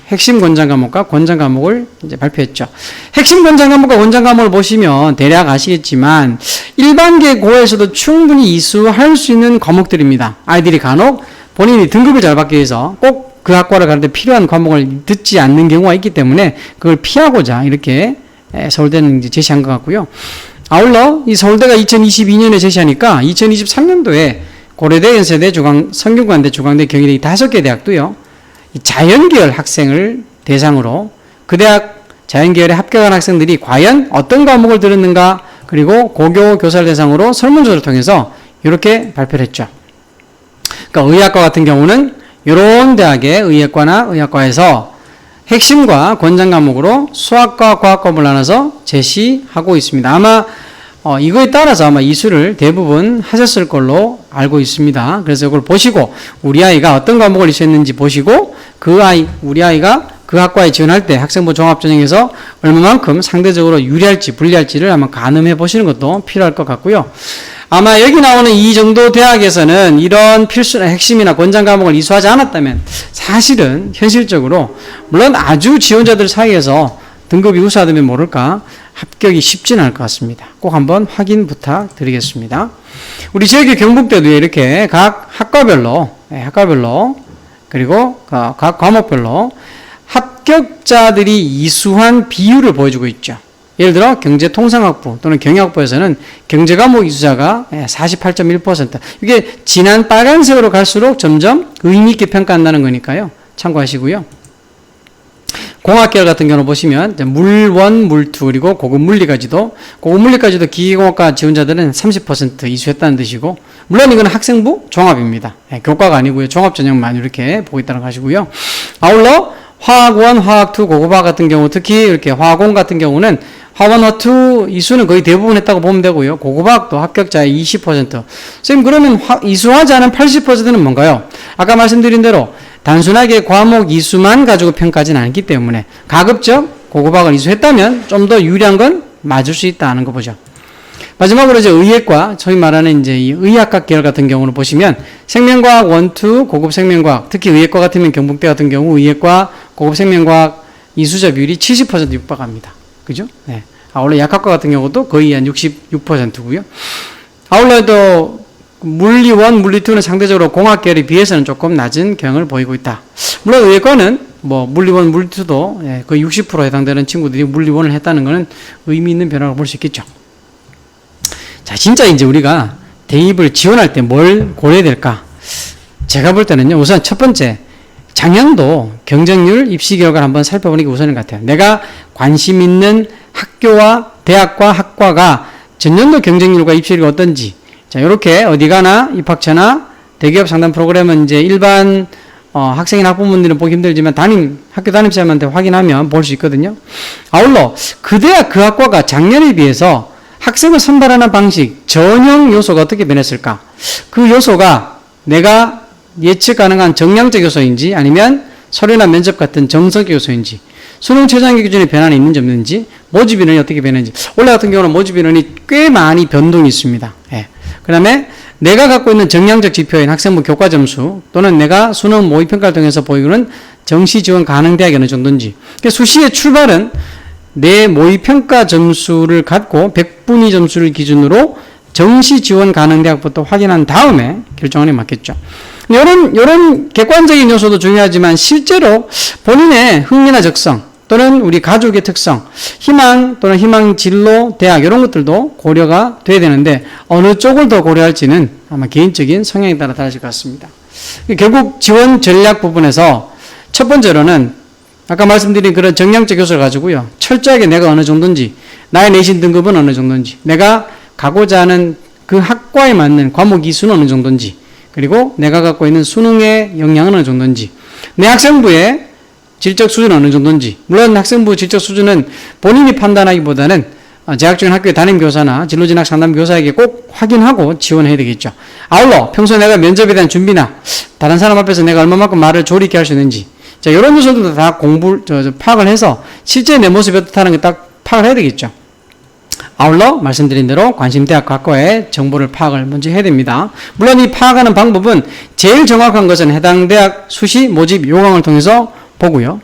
핵심 권장 과목과 권장 과목을 이제 발표했죠. 핵심 권장 과목과 권장 과목을 보시면 대략 아시겠지만 일반계 고에서도 충분히 이수할 수 있는 과목들입니다. 아이들이 간혹 본인이 등급을 잘 받기 위해서 꼭 그 학과를 가는데 필요한 과목을 듣지 않는 경우가 있기 때문에 그걸 피하고자 이렇게 서울대는 이제 제시한 것 같고요. 아울러 이 서울대가 2022년에 제시하니까 2023년도에 고려대, 연세대, 성균관대, 중앙대, 경희대 이 5개 대학도요. 이 자연계열 학생을 대상으로 그 대학 자연계열에 합격한 학생들이 과연 어떤 과목을 들었는가 그리고 고교 교사를 대상으로 설문조사를 통해서 이렇게 발표를 했죠. 그러니까 의학과 같은 경우는 이런 대학의 의학과나 의학과에서 핵심과 권장 과목으로 수학과 과학과목을 나눠서 제시하고 있습니다. 아마 이거에 따라서 아마 이수를 대부분 하셨을 걸로 알고 있습니다. 그래서 이걸 보시고 우리 아이가 어떤 과목을 이수했는지 보시고 우리 아이가 그 학과에 지원할 때 학생부 종합전형에서 얼마만큼 상대적으로 유리할지 불리할지를 한번 가늠해 보시는 것도 필요할 것 같고요. 아마 여기 나오는 이 정도 대학에서는 이런 필수나 핵심이나 권장 과목을 이수하지 않았다면 사실은 현실적으로 물론 아주 지원자들 사이에서 등급이 우수하다면 모를까 합격이 쉽지는 않을 것 같습니다. 꼭 한번 확인 부탁드리겠습니다. 우리 지역의 경북대도 이렇게 각 학과별로 그리고 각 과목별로 합격자들이 이수한 비율을 보여주고 있죠. 예를 들어 경제통상학부 또는 경영학부에서는 경제과목 이수자가 48.1%. 이게 진한 빨간색으로 갈수록 점점 의미있게 평가한다는 거니까요. 참고하시고요. 공학계열 같은 경우 보시면 물1, 물2 그리고 고급 물리까지도 기계공학과 지원자들은 30% 이수했다는 뜻이고 물론 이건 학생부 종합입니다. 교과가 아니고요. 종합전형만 이렇게 보고 있다는 거 하시고요. 아울러 화학1, 화학2, 고급화학 같은 경우 특히 이렇게 화공 같은 경우는 화원, 화2 이수는 거의 대부분 했다고 보면 되고요. 고급화학도 합격자의 20%. 선생님 그러면 이수하지 않은 80%는 뭔가요? 아까 말씀드린 대로 단순하게 과목 이수만 가지고 평가하지는 않기 때문에 가급적 고급학을 이수했다면 좀 더 유리한 건 맞을 수 있다는 거 보죠. 마지막으로 이제 의학과, 소위 말하는 이제 이 의학과 계열 같은 경우는 보시면 생명과학 1, 2, 고급 생명과학, 특히 의학과 같으면 경북대 같은 경우 의학과 고급 생명과학 이수자 비율이 70% 육박합니다. 그죠? 네. 아울러 약학과 같은 경우도 거의 한 66%고요. 아울러 또 물리 1, 물리 2는 상대적으로 공학 계열에 비해서는 조금 낮은 경향을 보이고 있다. 물론 의과는 뭐 물리 1, 물리 2도 거의 60% 해당되는 친구들이 물리 1을 했다는 것은 의미 있는 변화를 볼 수 있겠죠. 자, 진짜 이제 우리가 대입을 지원할 때 뭘 고려해야 될까? 제가 볼 때는요, 우선 첫 번째, 장양도 경쟁률, 입시 결과를 한번 살펴보는 게 우선인 것 같아요. 내가 관심 있는 학교와 대학과 학과가 전년도 경쟁률과 입시율이 어떤지, 자, 이렇게 어디 가나 입학처나 대기업 상담 프로그램은 이제 일반 학생이나 학부모님들은 보기 힘들지만 학교 담임자한테 확인하면 볼 수 있거든요. 아울러 그 대학 그 학과가 작년에 비해서 학생을 선발하는 방식, 전형 요소가 어떻게 변했을까? 그 요소가 내가 예측 가능한 정량적 요소인지 아니면 서류나 면접 같은 정석 요소인지, 수능 최저학력 기준의 변화는 있는지 없는지, 모집 인원이 어떻게 변했는지. 올해 같은 경우는 모집 인원이 꽤 많이 변동이 있습니다. 예. 그 다음에 내가 갖고 있는 정량적 지표인 학생부 교과 점수 또는 내가 수능 모의평가를 통해서 보이고는 정시 지원 가능 대학이 어느 정도인지. 그러니까 수시의 출발은 내 모의평가 점수를 갖고 100분위 점수를 기준으로 정시 지원 가능 대학부터 확인한 다음에 결정하는 게 맞겠죠. 이런 객관적인 요소도 중요하지만 실제로 본인의 흥미나 적성 또는 우리 가족의 특성, 희망 또는 희망 진로, 대학 이런 것들도 고려가 돼야 되는데 어느 쪽을 더 고려할지는 아마 개인적인 성향에 따라 달라질 것 같습니다. 결국 지원 전략 부분에서 첫 번째로는 아까 말씀드린 그런 정량적 요소를 가지고요. 철저하게 내가 어느 정도인지, 나의 내신 등급은 어느 정도인지, 내가 가고자 하는 그 학과에 맞는 과목 이수는 어느 정도인지, 그리고 내가 갖고 있는 수능의 역량은 어느 정도인지, 내 학생부의 질적 수준은 어느 정도인지. 물론 학생부 질적 수준은 본인이 판단하기보다는 재학 중인 학교의 담임교사나 진로진학 상담교사에게 꼭 확인하고 지원해야 되겠죠. 아울러 평소에 내가 면접에 대한 준비나 다른 사람 앞에서 내가 얼마만큼 말을 조리 있게 할 수 있는지, 자, 이런 요소들도 다 파악을 해서 실제 내 모습이 어떻다는 걸 딱 파악을 해야 되겠죠. 아울러 말씀드린 대로 관심대학 학과의 정보를 파악을 먼저 해야 됩니다. 물론 이 파악하는 방법은 제일 정확한 것은 해당 대학 수시 모집 요강을 통해서 보고요.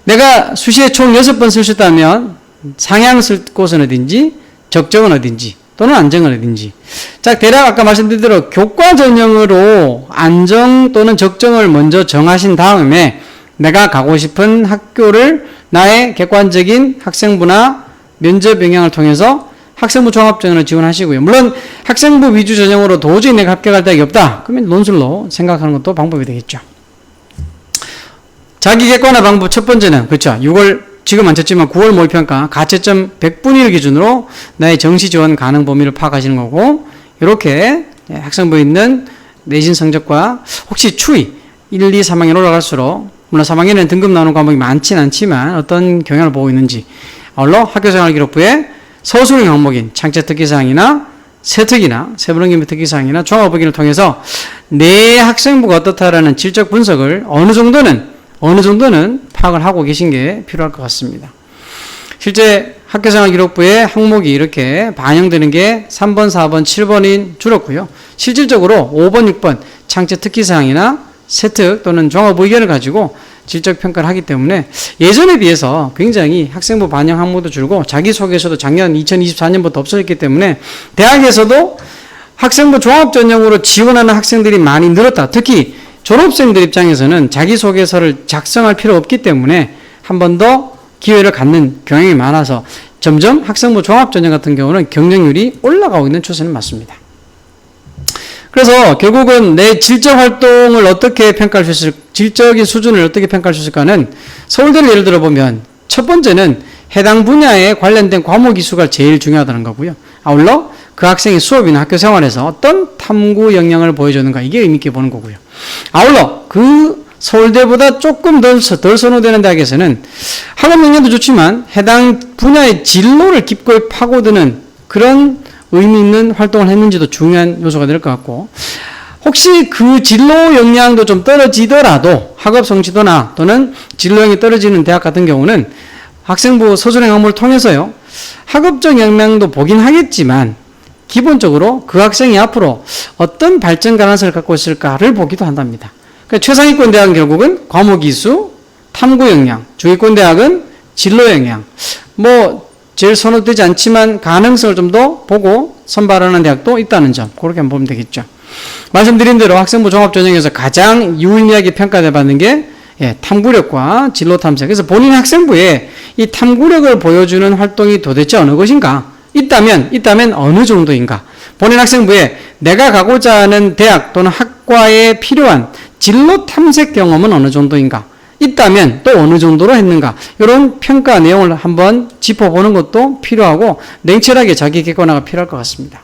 내가 수시에 총 6번 쓸 수 있다면 상향 쓸 곳은 어딘지, 적정은 어딘지, 또는 안정은 어딘지. 자, 대략 아까 말씀드린 대로 교과 전형으로 안정 또는 적정을 먼저 정하신 다음에 내가 가고 싶은 학교를 나의 객관적인 학생부나 면접 영향을 통해서 학생부 종합전형을 지원하시고요. 물론 학생부 위주 전형으로 도저히 내가 합격할 대학이 없다, 그러면 논술로 생각하는 것도 방법이 되겠죠. 자기 객관화 방법 첫 번째는, 그렇죠, 6월 지금 안 쳤지만 9월 모의평가 가채점 100분위를 기준으로 나의 정시 지원 가능 범위를 파악하시는 거고, 이렇게 학생부에 있는 내신 성적과 혹시 추이 1, 2, 3학년 올라갈수록, 물론 3학년에는 등급 나오는 과목이 많진 않지만 어떤 경향을 보고 있는지, 아울러 학교생활기록부에 서술형 항목인 창제 특기사항이나 세특이나 세부능력 특기사항이나 종합의견을 통해서 내 학생부가 어떻다라는 질적 분석을 어느 정도는 파악을 하고 계신 게 필요할 것 같습니다. 실제 학교생활기록부에 항목이 이렇게 반영되는 게 3번, 4번, 7번인 줄었고요. 실질적으로 5번, 6번 창제 특기사항이나 세특 또는 종합의견을 가지고 질적 평가를 하기 때문에 예전에 비해서 굉장히 학생부 반영 항목도 줄고 자기소개서도 작년 2024년부터 없어졌기 때문에 대학에서도 학생부 종합전형으로 지원하는 학생들이 많이 늘었다. 특히 졸업생들 입장에서는 자기소개서를 작성할 필요가 없기 때문에 한 번 더 기회를 갖는 경향이 많아서 점점 학생부 종합전형 같은 경우는 경쟁률이 올라가고 있는 추세는 맞습니다. 그래서 결국은 내 질적 활동을 어떻게 평가할 수 있을까, 질적인 수준을 어떻게 평가할 수 있을까는 서울대를 예를 들어보면 첫 번째는 해당 분야에 관련된 과목 이수가 제일 중요하다는 거고요. 아울러 그 학생의 수업이나 학교 생활에서 어떤 탐구 역량을 보여주는가, 이게 의미 있게 보는 거고요. 아울러 그 서울대보다 조금 덜 선호되는 대학에서는 학업 역량도 좋지만 해당 분야의 진로를 깊게 파고드는 그런 의미 있는 활동을 했는지도 중요한 요소가 될 것 같고, 혹시 그 진로 역량도 좀 떨어지더라도 학업 성취도나 또는 진로형이 떨어지는 대학 같은 경우는 학생부 서술형 항목을 통해서요, 학업적 역량도 보긴 하겠지만 기본적으로 그 학생이 앞으로 어떤 발전 가능성을 갖고 있을까를 보기도 한답니다. 그러니까 최상위권 대학은 결국은 과목 이수, 탐구 역량, 중위권 대학은 진로 역량, 제일 선호되지 않지만 가능성을 좀 더 보고 선발하는 대학도 있다는 점, 그렇게 한번 보면 되겠죠. 말씀드린 대로 학생부 종합전형에서 가장 유의미하게 평가를 받는 게 탐구력과 진로 탐색. 그래서 본인 학생부에 이 탐구력을 보여주는 활동이 도대체 어느 것인가? 있다면 어느 정도인가? 본인 학생부에 내가 가고자 하는 대학 또는 학과에 필요한 진로 탐색 경험은 어느 정도인가? 있다면 또 어느 정도로 했는가? 이런 평가 내용을 한번 짚어보는 것도 필요하고 냉철하게 자기 객관화가 필요할 것 같습니다.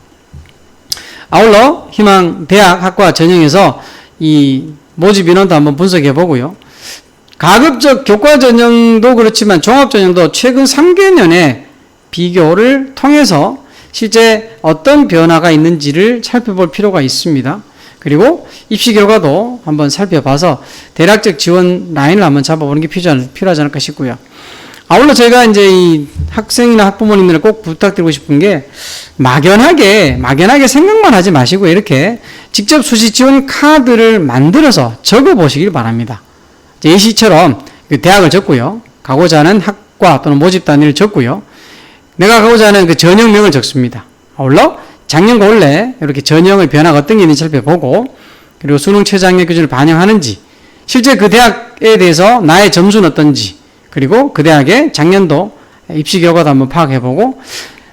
아울러 희망 대학 학과 전형에서 이 모집 인원도 한번 분석해 보고요. 가급적 교과 전형도 그렇지만 종합 전형도 최근 3개년의 비교를 통해서 실제 어떤 변화가 있는지를 살펴볼 필요가 있습니다. 그리고 입시 결과도 한번 살펴봐서 대략적 지원 라인을 한번 잡아보는 게 필요하지 않을까 싶고요. 아울러 제가 이제 이 학생이나 학부모님들을 꼭 부탁드리고 싶은 게 막연하게 생각만 하지 마시고 이렇게 직접 수시 지원 카드를 만들어서 적어 보시길 바랍니다. 예시처럼 대학을 적고요. 가고자 하는 학과 또는 모집 단위를 적고요. 내가 가고자 하는 그 전형명을 적습니다. 아울러 작년과 올해 이렇게 전형의 변화가 어떤 게 있는지 살펴보고, 그리고 수능 최저학력 기준을 반영하는지, 실제 그 대학에 대해서 나의 점수는 어떤지, 그리고 그 대학의 작년도 입시 결과도 한번 파악해보고,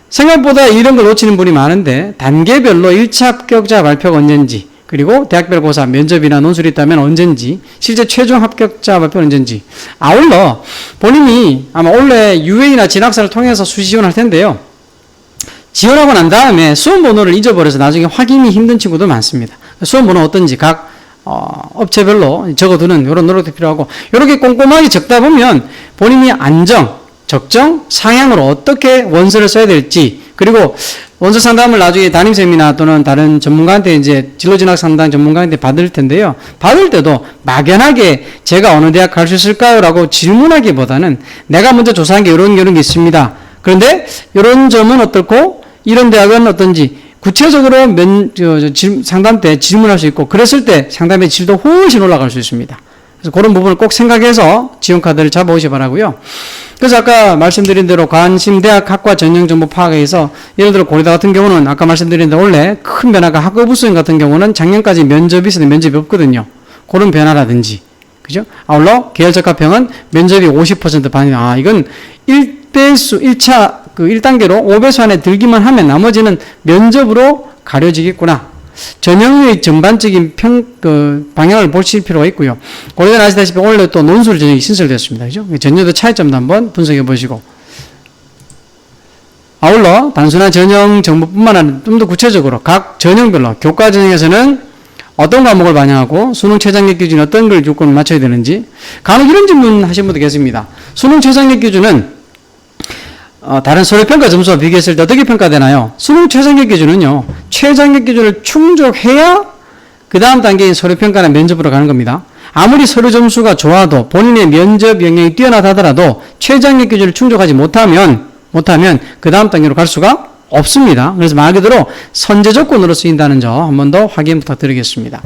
생각보다 이런 걸 놓치는 분이 많은데 단계별로 1차 합격자 발표가 언젠지, 그리고 대학별 고사, 면접이나 논술이 있다면 언젠지, 실제 최종 합격자 발표는 언젠지, 아울러 본인이 아마 올해 UA나 진학사를 통해서 수시 지원할 텐데요. 지원하고 난 다음에 수험번호를 잊어버려서 나중에 확인이 힘든 친구도 많습니다. 수험번호 어떤지 각 업체별로 적어두는 이런 노력도 필요하고, 이렇게 꼼꼼하게 적다 보면 본인이 적정 상향으로 어떻게 원서를 써야 될지, 그리고 원서 상담을 나중에 담임쌤이나 또는 다른 전문가한테 이제 진로진학 상담 전문가한테 받을 텐데요. 받을 때도 막연하게 제가 어느 대학 갈 수 있을까요? 라고 질문하기보다는 내가 먼저 조사한 게 이런 게 있습니다. 그런데 이런 점은 어떻고 이런 대학은 어떤지 구체적으로 상담 때 질문할 수 있고, 그랬을 때 상담의 질도 훨씬 올라갈 수 있습니다. 그래서 그런 부분을 꼭 생각해서 지원카드를 잡아오시 바라고요. 그래서 아까 말씀드린 대로 관심대학 학과 전형정보 파악에서 예를 들어 고려대 같은 경우는 아까 말씀드린 대로 원래 큰 변화가 학업 우수인 같은 경우는 작년까지 면접이 있었는데 면접이 없거든요. 그런 변화라든지, 그죠? 아울러 계열적합형은 면접이 50% 반이, 이건 1배수, 1단계로 5배수 안에 들기만 하면 나머지는 면접으로 가려지겠구나. 전형의 전반적인 방향을 보실 필요가 있고요. 고려대는 아시다시피 원래 또 논술 전형이 신설되었습니다. 그죠? 전형도 차이점도 한번 분석해 보시고. 아울러 단순한 전형 정보뿐만 아니라 좀 더 구체적으로 각 전형별로 교과 전형에서는 어떤 과목을 반영하고 수능 최장력 기준이 어떤 걸 조건을 맞춰야 되는지, 간혹 이런 질문 하신 분도 계십니다. 수능 최장력 기준은 다른 서류평가 점수와 비교했을 때 어떻게 평가되나요? 수능 최장력 기준은요, 최장력 기준을 충족해야 그 다음 단계인 서류평가나 면접으로 가는 겁니다. 아무리 서류 점수가 좋아도 본인의 면접 역량이 뛰어나다더라도 최장력 기준을 충족하지 못하면 그 다음 단계로 갈 수가 없습니다. 그래서 말 그대로 선제 조건으로 쓰인다는 점 한 번 더 확인 부탁드리겠습니다.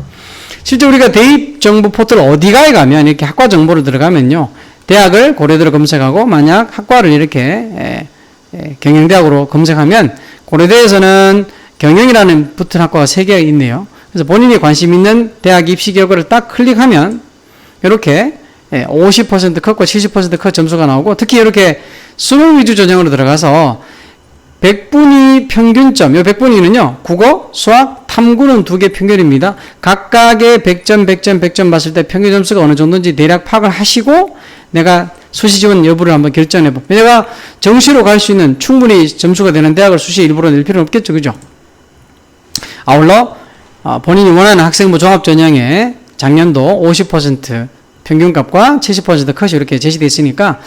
실제 우리가 대입 정보 포털 어디가에 가면 이렇게 학과 정보를 들어가면요, 대학을 고려대로 검색하고 만약 학과를 이렇게 경영대학으로 검색하면 고려대에서는 경영이라는 붙은 학과가 3개가 있네요. 그래서 본인이 관심 있는 대학 입시 결과를 딱 클릭하면 이렇게 50% 컷과 70% 컷 점수가 나오고, 특히 이렇게 수능 위주 전형으로 들어가서 100분위 평균점, 이 100분위는요, 국어, 수학, 탐구는 2개 평균입니다. 각각의 100점, 100점, 100점 봤을 때 평균 점수가 어느 정도인지 대략 파악을 하시고 내가 수시 지원 여부를 한번 결정해보. 내가 정시로 갈 수 있는 충분히 점수가 되는 대학을 수시에 일부러 낼 필요는 없겠죠, 그죠? 아울러 본인이 원하는 학생부 종합 전형에 작년도 50% 평균값과 70% 컷이 이렇게 제시되어 있으니까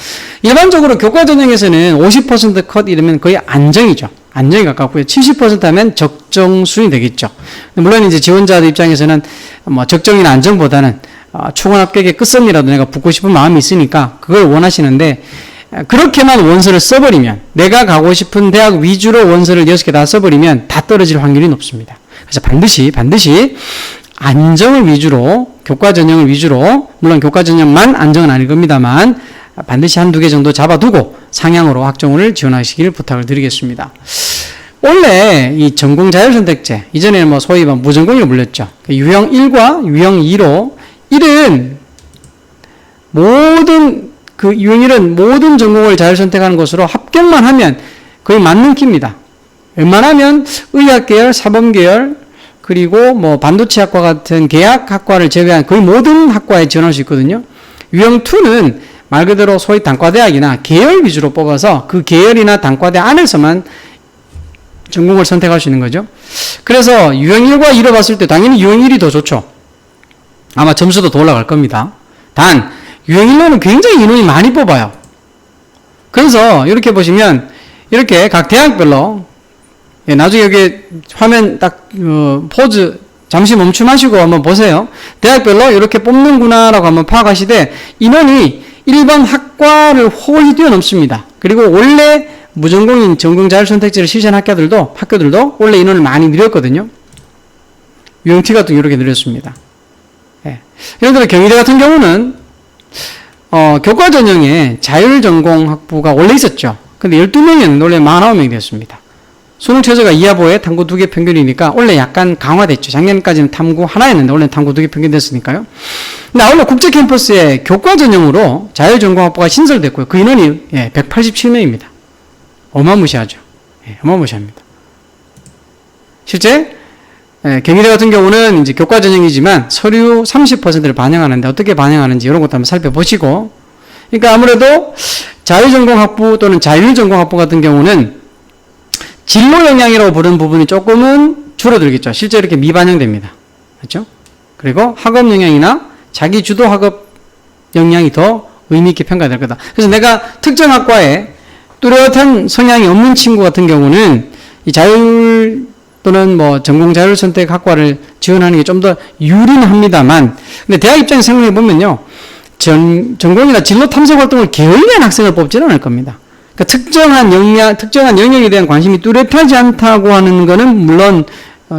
일반적으로 교과 전형에서는 50% 컷 이러면 거의 안정이죠. 안정이 가깝고요. 70% 하면 적정 수준이 되겠죠. 물론 이제 지원자들 입장에서는 뭐 적정이나 안정보다는 충원 합격의 끝선이라도 내가 붙고 싶은 마음이 있으니까 그걸 원하시는데, 그렇게만 원서를 써버리면, 내가 가고 싶은 대학 위주로 원서를 6개 다 써버리면 다 떨어질 확률이 높습니다. 그래서 반드시 안정을 위주로, 교과 전형을 위주로, 물론 교과 전형만 안정은 아닐 겁니다만 반드시 1-2개 정도 잡아두고 상향으로 학종을 지원하시길 부탁을 드리겠습니다. 원래 이 전공 자율선택제, 이전에는 뭐 소위 무전공이라고 불렸죠. 유형 1과 유형 2로 1은 유형 1은 모든 전공을 자율선택하는 것으로 합격만 하면 거의 만능 키입니다. 웬만하면 의학계열, 사범계열, 그리고 뭐 반도체학과 같은 계약학과를 제외한 거의 모든 학과에 지원할 수 있거든요. 유형 2는 말 그대로 소위 단과대학이나 계열 위주로 뽑아서 그 계열이나 단과대 안에서만 전공을 선택할 수 있는 거죠. 그래서 유형 1과 2로 봤을 때 당연히 유형 1이 더 좋죠. 아마 점수도 더 올라갈 겁니다. 단 유형 1로는 굉장히 인원이 많이 뽑아요. 그래서 이렇게 보시면 이렇게 각 대학별로, 나중에 여기 화면 딱 포즈 잠시 멈춤하시고 한번 보세요. 대학별로 이렇게 뽑는구나라고 한번 파악하시되 인원이 일반 학과를 훨씬 뛰어넘습니다. 그리고 원래 무전공인 전공 자율선택제를 실시한 학교들도 원래 인원을 많이 늘렸거든요. 유형 T 같은 이렇게 늘렸습니다. 예를 들어 경희대 같은 경우는 교과 전형에 자율전공 학부가 원래 있었죠. 근데 12명이었는데 원래 49명이 되었습니다. 수능 최저가 이하보에 탐구 2개 평균이니까 원래 약간 강화됐죠. 작년까지는 탐구 하나였는데 원래 탐구 2개 평균 됐으니까요. 근데 원래 국제 캠퍼스에 교과 전형으로 자율전공학부가 신설됐고요. 그 인원이 187명입니다. 어마무시하죠. 어마무시합니다. 실제 경희대 같은 경우는 이제 교과 전형이지만 서류 30%를 반영하는데 어떻게 반영하는지 이런 것도 한번 살펴보시고, 그러니까 아무래도 자율전공학부 또는 자율전공학부 같은 경우는 진로 영향이라고 부르는 부분이 조금은 줄어들겠죠. 실제 이렇게 미반영됩니다. 그렇죠? 그리고 학업 영향이나 자기 주도 학업 역량이 더 의미 있게 평가될 거다. 그래서 내가 특정 학과에 뚜렷한 성향이 없는 친구 같은 경우는 이 자율 또는 뭐 전공 자율 선택 학과를 지원하는 게 좀 더 유리는 합니다만, 근데 대학 입장에서 생각해 보면요, 전공이나 진로 탐색 활동을 게을리한 학생을 뽑지는 않을 겁니다. 그러니까 특정한 영역에 대한 관심이 뚜렷하지 않다고 하는 거는 물론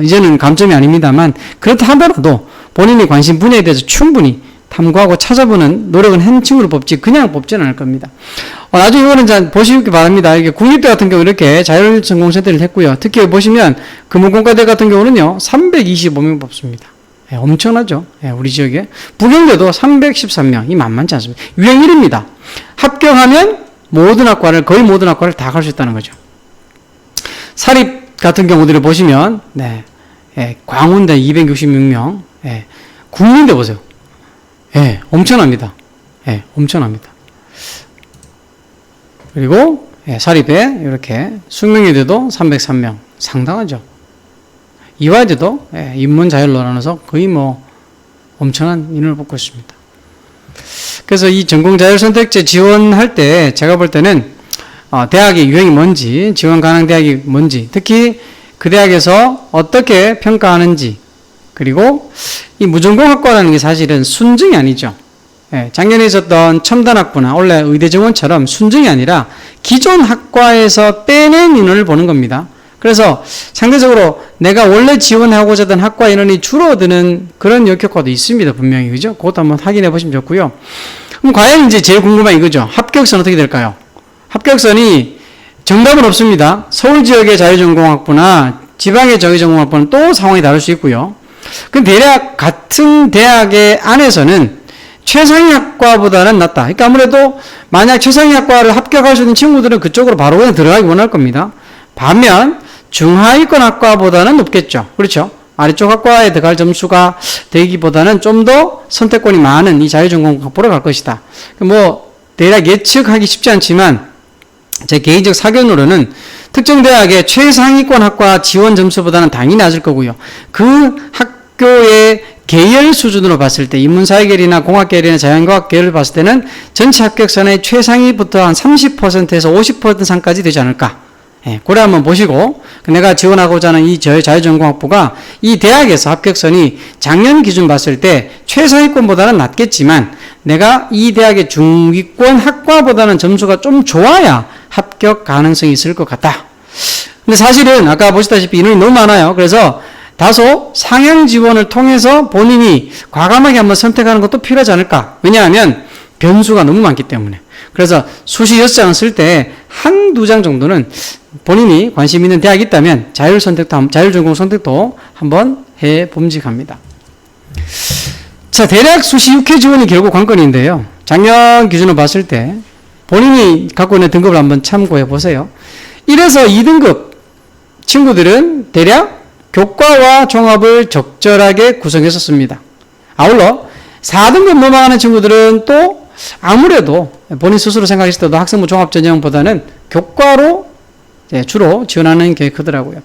이제는 감점이 아닙니다만, 그렇다 하더라도 본인의 관심 분야에 대해서 충분히 탐구하고 찾아보는 노력은 한 친구를 뽑지 그냥 뽑지는 않을 겁니다. 나중에 이거는 잘 보시기 바랍니다. 이게 국립대 같은 경우 이렇게 자율 전공 선택을 했고요. 특히 보시면 금호공과대 같은 경우는요 325명 뽑습니다. 엄청나죠. 우리 지역에. 부경대도 313명. 이 만만치 않습니다. 유행 1입니다. 합격하면 거의 모든 학과를 다 갈 수 있다는 거죠. 사립 같은 경우들을 보시면 광운대 266명. 국민대 보세요. 엄청납니다. 엄청납니다. 그리고 사립에 이렇게 숙명여대도 303명. 상당하죠. 이화여대도 인문 자율로 나눠서 거의 뭐 엄청난 인원을 뽑고 있습니다. 그래서 이 전공 자율 선택제 지원할 때 제가 볼 때는 대학의 유형이 뭔지, 지원 가능 대학이 뭔지, 특히 그 대학에서 어떻게 평가하는지, 그리고 이 무전공학과라는 게 사실은 순증이 아니죠. 작년에 있었던 첨단학부나 원래 의대정원처럼 순증이 아니라 기존 학과에서 빼낸 인원을 보는 겁니다. 그래서 상대적으로 내가 원래 지원하고자 하던 학과 인원이 줄어드는 그런 역효과도 있습니다. 분명히. 그죠? 그것도 한번 확인해 보시면 좋고요. 그럼 과연 이제 제일 궁금한 이거죠. 합격선 어떻게 될까요? 합격선이 정답은 없습니다. 서울 지역의 자율전공학부나 지방의 자율전공학부는 또 상황이 다를 수 있고요. 그 대략 같은 대학의 안에서는 최상위 학과보다는 낫다. 그러니까 아무래도 만약 최상위 학과를 합격할 수 있는 친구들은 그쪽으로 바로 그냥 들어가기 원할 겁니다. 반면 중하위권 학과보다는 높겠죠. 그렇죠? 아래쪽 학과에 들어갈 점수가 되기보다는 좀 더 선택권이 많은 이 자율전공학부로 갈 것이다. 뭐 대략 예측하기 쉽지 않지만 제 개인적 사견으로는 특정 대학의 최상위권 학과 지원 점수보다는 당연히 낮을 거고요. 그 학교의 계열 수준으로 봤을 때 인문사회계열이나 공학계열이나 자연과학 계열을 봤을 때는 전체 합격선의 최상위부터 한 30%에서 50% 상까지 되지 않을까. 그래 한번 보시고 내가 지원하고자 하는 이 자율전공학부가 이 대학에서 합격선이 작년 기준 봤을 때 최상위권보다는 낮겠지만 내가 이 대학의 중위권 학과보다는 점수가 좀 좋아야 합격 가능성이 있을 것 같다. 근데 사실은 아까 보시다시피 인원이 너무 많아요. 그래서 다소 상향 지원을 통해서 본인이 과감하게 한번 선택하는 것도 필요하지 않을까. 왜냐하면 변수가 너무 많기 때문에. 그래서 수시 6장을 쓸 때 한두 장 정도는 본인이 관심 있는 대학이 있다면 자율전공 선택도 한번 해 봄직합니다. 자, 대략 수시 6회 지원이 결국 관건인데요. 작년 기준으로 봤을 때 본인이 갖고 있는 등급을 한번 참고해 보세요. 1에서 2등급 친구들은 대략 교과와 종합을 적절하게 구성했었습니다. 아울러 4등급 넘어가는 친구들은 또 아무래도 본인 스스로 생각했을 때도 학생부 종합전형보다는 교과로 주로 지원하는 게 크더라고요.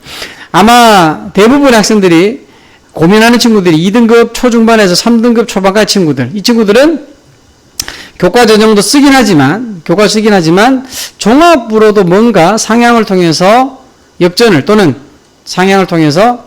아마 대부분의 학생들이 고민하는 친구들이 2등급 초중반에서 3등급 초반까지 친구들, 이 친구들은 교과 전형도 쓰긴 하지만 종합으로도 뭔가 상향을 통해서 역전을 또는 상향을 통해서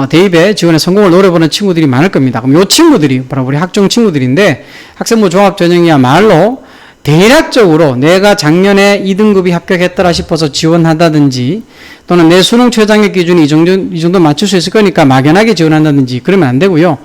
대입에 지원에 성공을 노려보는 친구들이 많을 겁니다. 그럼 이 친구들이 바로 우리 학종 친구들인데 학생부 종합전형이야말로 대략적으로 내가 작년에 2등급이 합격했더라 싶어서 지원한다든지 또는 내 수능 최장의 기준이 이 정도 맞출 수 있을 거니까 막연하게 지원한다든지 그러면 안 되고요.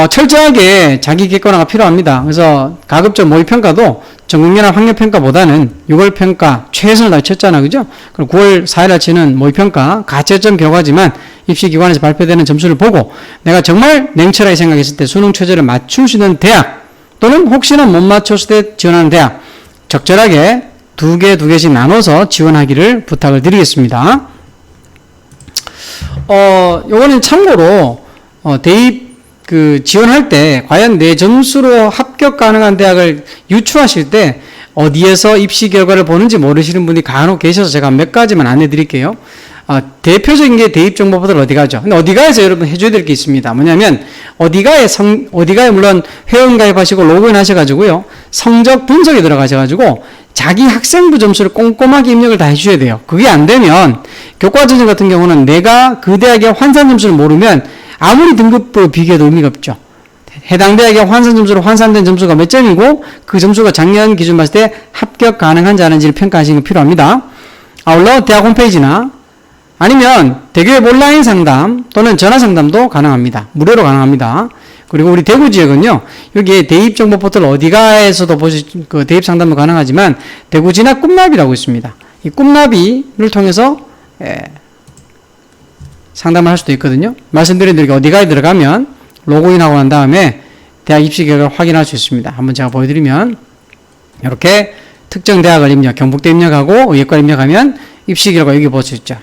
철저하게 자기 객관화가 필요합니다. 그래서 가급적 모의평가도 전국연합 학력평가보다는 6월평가 최선을 다쳤잖아. 그죠? 그리고 9월 4일 치는 모의평가 가채점 결과지만 입시기관에서 발표되는 점수를 보고 내가 정말 냉철하게 생각했을 때 수능 최저를 맞출 수 있는 대학 또는 혹시나 못 맞췄을 때 지원하는 대학 적절하게 두 개씩 나눠서 지원하기를 부탁을 드리겠습니다. 요거는 참고로 대입 지원할 때 과연 내 점수로 합격 가능한 대학을 유추하실 때 어디에서 입시 결과를 보는지 모르시는 분이 간혹 계셔서 제가 몇 가지만 안내 드릴게요. 대표적인 게 대입정보포털 어디가죠. 근데 어디가에서 여러분 해줘야 될 게 있습니다. 뭐냐면 어디가에 물론 회원 가입하시고 로그인 하셔가지고요. 성적 분석에 들어가셔가지고 자기 학생부 점수를 꼼꼼하게 입력을 다 해주셔야 돼요. 그게 안 되면 교과전형 같은 경우는 내가 그 대학의 환산 점수를 모르면 아무리 등급부 비교해도 의미가 없죠. 해당 대학의 환산 점수로 환산된 점수가 몇 점이고 그 점수가 작년 기준 봤을 때 합격 가능한지 아닌지를 평가하시는 게 필요합니다. 아울러 대학 홈페이지나 아니면 대교협 온라인 상담 또는 전화 상담도 가능합니다. 무료로 가능합니다. 그리고 우리 대구 지역은요, 여기에 대입 정보 포털 어디가에서도 그 대입 상담도 가능하지만 대구 진학 꿈나비라고 있습니다. 이 꿈나비를 통해서 상담을 할 수도 있거든요. 말씀드린 대로 어디가에 들어가면 로그인하고 난 다음에 대학 입시 결과를 확인할 수 있습니다. 한번 제가 보여드리면 이렇게 특정 대학을 입력, 경북대 입력하고 의예과 입력하면 입시 결과 여기 볼 수 있죠.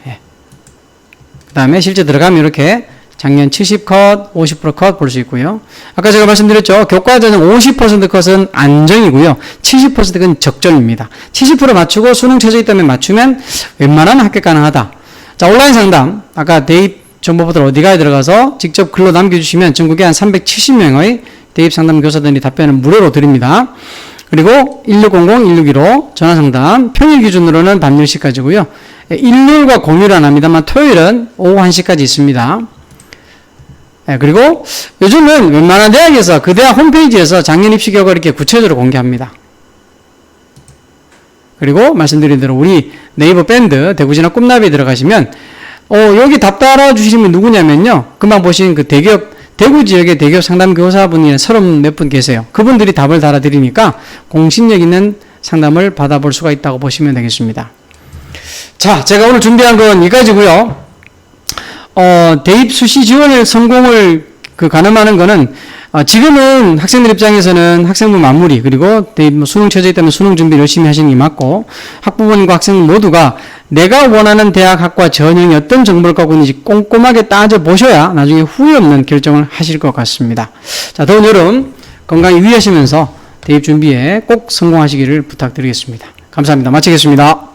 그 다음에 실제 들어가면 이렇게 작년 70컷, 50% 컷 볼 수 있고요. 아까 제가 말씀드렸죠. 교과전형 50% 컷은 안정이고요. 70%는 적정입니다. 70% 맞추고 수능 최저 있다면 맞추면 웬만하면 합격 가능하다. 자, 온라인 상담. 아까 대입 정보포털 어디가에 들어가서 직접 글로 남겨주시면 전국에 한 370명의 대입 상담 교사들이 답변을 무료로 드립니다. 그리고 1600-1615 전화상담 평일 기준으로는 밤 10시까지고요. 일요일과 공휴일은 안 합니다만 토요일은 오후 1시까지 있습니다. 그리고 요즘은 웬만한 대학에서 그 대학 홈페이지에서 작년 입시 결과를 이렇게 구체적으로 공개합니다. 그리고 말씀드린 대로 우리 네이버 밴드 대구진학 꿈나비에 들어가시면 여기 답 달아주시는 분 누구냐면요. 금방 보신 그 대구 지역의 대기업 상담 교사분이 30 몇 분 계세요. 그분들이 답을 달아드리니까 공신력 있는 상담을 받아볼 수가 있다고 보시면 되겠습니다. 자, 제가 오늘 준비한 건 여기까지고요. 대입 수시 지원을 성공을 가늠하는 거는 지금은 학생들 입장에서는 학생부 마무리 그리고 대입 수능 최저에 있다면 수능 준비 열심히 하시는 게 맞고 학부모님과 학생 모두가 내가 원하는 대학 학과 전형이 어떤 정보를 갖고 있는지 꼼꼼하게 따져보셔야 나중에 후회 없는 결정을 하실 것 같습니다. 자, 더운 여름 건강히 유의하시면서 대입 준비에 꼭 성공하시기를 부탁드리겠습니다. 감사합니다. 마치겠습니다.